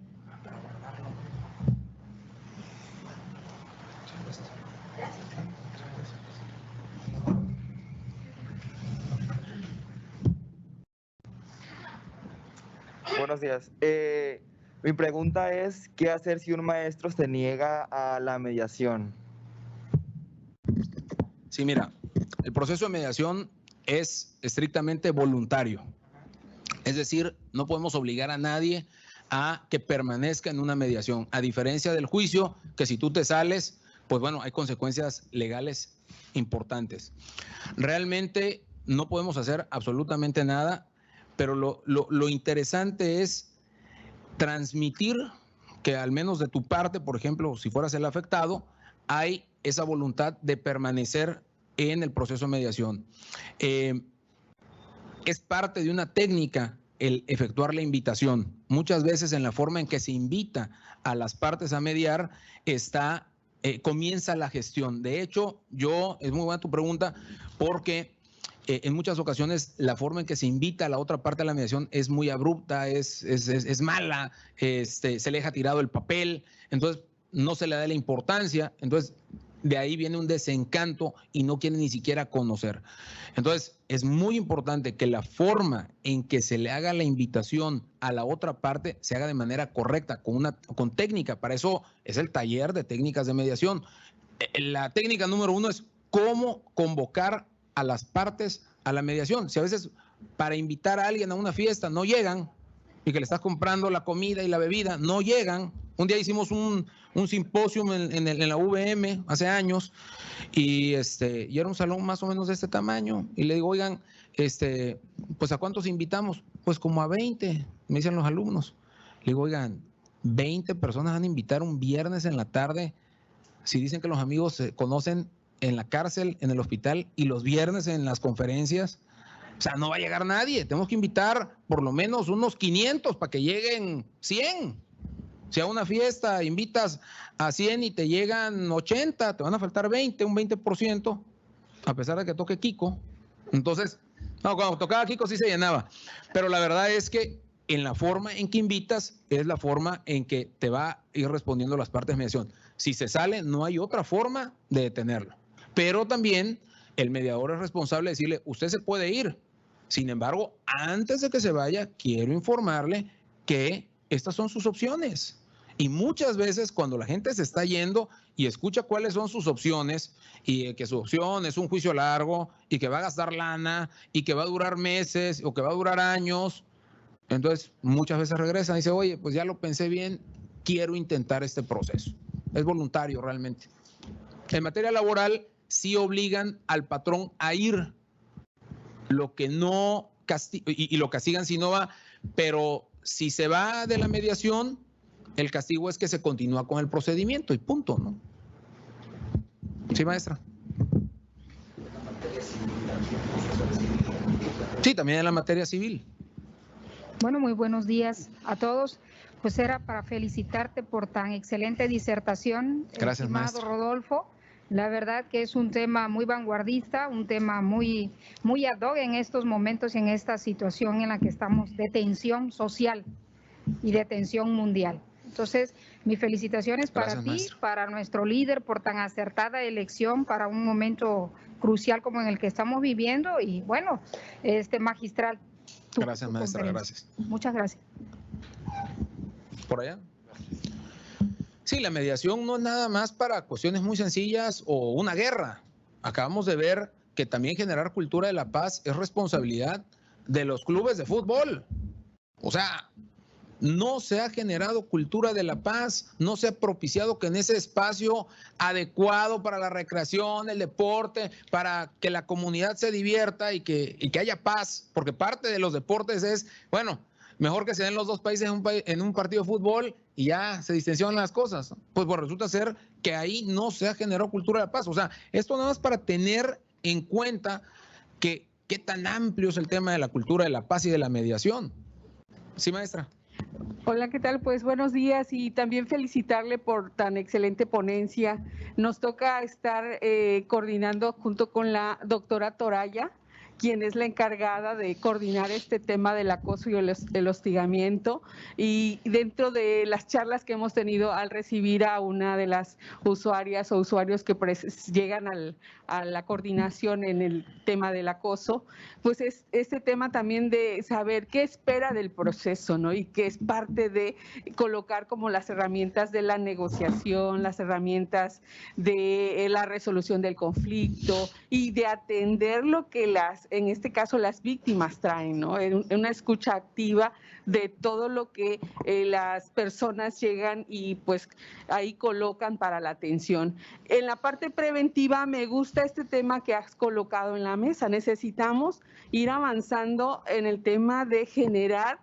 Buenos días. Mi pregunta es, ¿qué hacer si un maestro se niega a la mediación? Sí, mira, el proceso de mediación es estrictamente voluntario. Es decir, no podemos obligar a nadie a que permanezca en una mediación, a diferencia del juicio, que si tú te sales, pues bueno, hay consecuencias legales importantes. Realmente no podemos hacer absolutamente nada, pero lo interesante es transmitir que al menos de tu parte, por ejemplo, si fueras el afectado, hay esa voluntad de permanecer en el proceso de mediación. Es parte de una técnica el efectuar la invitación. Muchas veces en la forma en que se invita a las partes a mediar comienza la gestión. De hecho, es muy buena tu pregunta porque en muchas ocasiones la forma en que se invita a la otra parte de la mediación es muy abrupta, es mala, se le deja tirado el papel, entonces no se le da la importancia, entonces de ahí viene un desencanto y no quiere ni siquiera conocer. Entonces es muy importante que la forma en que se le haga la invitación a la otra parte se haga de manera correcta, con técnica. Para eso es el taller de técnicas de mediación. La técnica número 1 es cómo convocar a las partes a la mediación. Si a veces para invitar a alguien a una fiesta no llegan y que le estás comprando la comida y la bebida, no llegan. Un día hicimos un simposio en la UVM hace años y era un salón más o menos de este tamaño y le digo, oigan, pues ¿a cuántos invitamos? Pues como a 20, me dicen los alumnos. Le digo, oigan, 20 personas van a invitar un viernes en la tarde si dicen que los amigos se conocen en la cárcel, en el hospital y los viernes en las conferencias. O sea, no va a llegar nadie. Tenemos que invitar por lo menos unos 500 para que lleguen 100. Si a una fiesta invitas a 100 y te llegan 80, te van a faltar 20, un 20%, a pesar de que toque Kiko. Entonces, no, cuando tocaba Kiko sí se llenaba. Pero la verdad es que en la forma en que invitas es la forma en que te va a ir respondiendo las partes de mediación. Si se sale, no hay otra forma de detenerlo. Pero también el mediador es responsable de decirle, usted se puede ir. Sin embargo, antes de que se vaya, quiero informarle que estas son sus opciones. Y muchas veces cuando la gente se está yendo y escucha cuáles son sus opciones y que su opción es un juicio largo y que va a gastar lana y que va a durar meses o que va a durar años, entonces muchas veces regresan y dicen, oye, pues ya lo pensé bien, quiero intentar este proceso. Es voluntario realmente. En materia laboral, sí obligan al patrón a ir, lo que no y lo castigan si no va, pero si se va de la mediación, el castigo es que se continúa con el procedimiento y punto, ¿no? Sí, maestra. Sí, también en la materia civil. Bueno, muy buenos días a todos. Pues era para felicitarte por tan excelente disertación, gracias, estimado maestro Rodolfo. La verdad que es un tema muy vanguardista, un tema muy ad hoc en estos momentos y en esta situación en la que estamos de tensión social y de tensión mundial. Entonces, mis felicitaciones para ti, maestro, para nuestro líder por tan acertada elección para un momento crucial como en el que estamos viviendo y bueno, magistral. Gracias, maestra, gracias. Muchas gracias. ¿Por allá? Sí, la mediación no es nada más para cuestiones muy sencillas o una guerra. Acabamos de ver que también generar cultura de la paz es responsabilidad de los clubes de fútbol. O sea, no se ha generado cultura de la paz, no se ha propiciado que en ese espacio adecuado para la recreación, el deporte, para que la comunidad se divierta y que haya paz, porque parte de los deportes es, bueno, mejor que se den los dos países en un partido de fútbol y ya se distensionan las cosas. Pues resulta ser que ahí no se ha generado cultura de la paz. O sea, esto nada más para tener en cuenta que qué tan amplio es el tema de la cultura de la paz y de la mediación. Sí, maestra. Hola, ¿qué tal? Pues buenos días y también felicitarle por tan excelente ponencia. Nos toca estar coordinando junto con la doctora Toraya, quien es la encargada de coordinar este tema del acoso y el hostigamiento. Y dentro de las charlas que hemos tenido al recibir a una de las usuarias o usuarios que llegan a la coordinación en el tema del acoso, pues es este tema también de saber qué espera del proceso, ¿no? Y que es parte de colocar como las herramientas de la negociación, las herramientas de la resolución del conflicto y de atender lo que en este caso las víctimas traen, ¿no? Una escucha activa de todo lo que las personas llegan y pues ahí colocan para la atención. En la parte preventiva me gusta este tema que has colocado en la mesa. Necesitamos ir avanzando en el tema de generar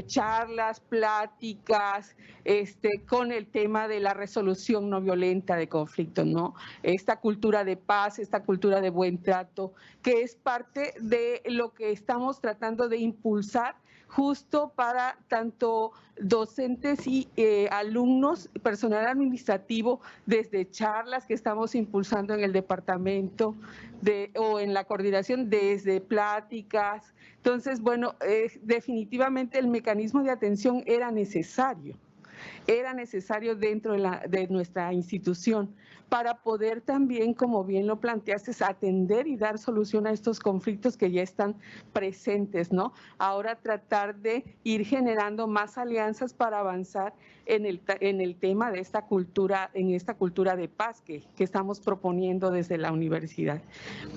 charlas, pláticas, con el tema de la resolución no violenta de conflictos, ¿no? Esta cultura de paz, esta cultura de buen trato, que es parte de lo que estamos tratando de impulsar justo para tanto docentes y alumnos, personal administrativo, desde charlas que estamos impulsando en el departamento o en la coordinación, desde pláticas. Entonces, bueno, definitivamente el mecanismo de atención era necesario dentro de nuestra institución para poder también, como bien lo planteaste, atender y dar solución a estos conflictos que ya están presentes, ¿no? Ahora tratar de ir generando más alianzas para avanzar en el tema de esta cultura de paz que estamos proponiendo desde la universidad.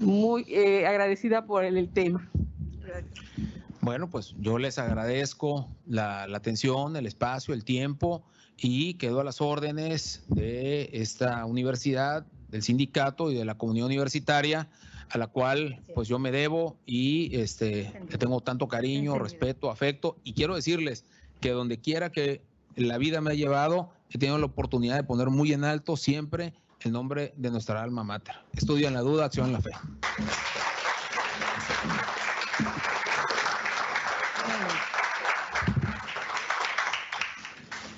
Muy agradecida por el tema. Bueno, pues yo les agradezco la atención, el espacio, el tiempo y quedo a las órdenes de esta universidad, del sindicato y de la comunidad universitaria a la cual pues yo me debo y le tengo tanto cariño, respeto, afecto y quiero decirles que donde quiera que la vida me ha llevado he tenido la oportunidad de poner muy en alto siempre el nombre de nuestra alma mater. Estudio en la duda, acción en la fe.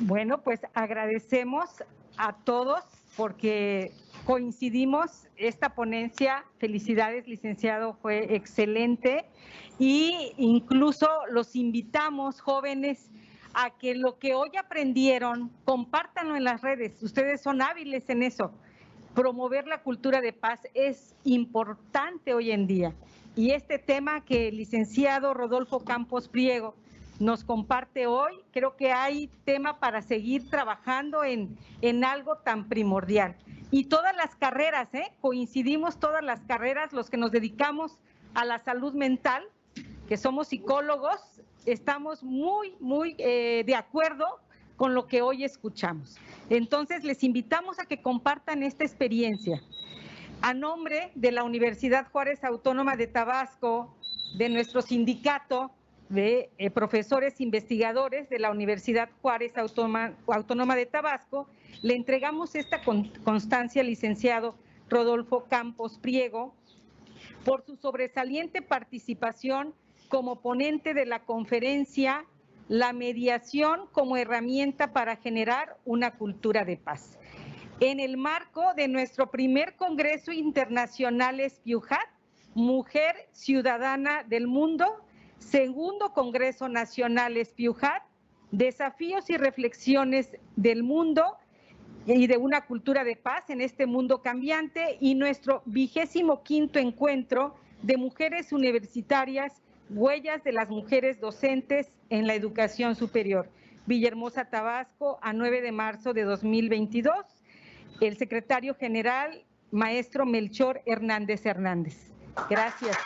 Bueno, pues agradecemos a todos porque coincidimos esta ponencia. Felicidades, licenciado, fue excelente y incluso los invitamos, jóvenes, a que lo que hoy aprendieron, compártanlo en las redes. Ustedes son hábiles en eso. Promover la cultura de paz es importante hoy en día. Y este tema que el licenciado Rodolfo Campos Priego nos comparte hoy, creo que hay tema para seguir trabajando en algo tan primordial. Y todas las carreras, coincidimos todas las carreras, los que nos dedicamos a la salud mental, que somos psicólogos, estamos muy de acuerdo con lo que hoy escuchamos. Entonces, les invitamos a que compartan esta experiencia. A nombre de la Universidad Juárez Autónoma de Tabasco, de nuestro sindicato de profesores investigadores de la Universidad Juárez Autónoma de Tabasco, le entregamos esta constancia al licenciado Rodolfo Campos Priego por su sobresaliente participación como ponente de la conferencia La mediación como herramienta para generar una cultura de paz, en el marco de nuestro primer Congreso Internacional SPIUJAT, Mujer Ciudadana del Mundo, segundo Congreso Nacional SPIUJAT, Desafíos y Reflexiones del Mundo y de una cultura de paz en este mundo cambiante, y nuestro 25º encuentro de mujeres universitarias, huellas de las mujeres docentes en la educación superior. Villahermosa, Tabasco, a 9 de marzo de 2022. El secretario general, maestro Melchor Hernández Hernández. Gracias.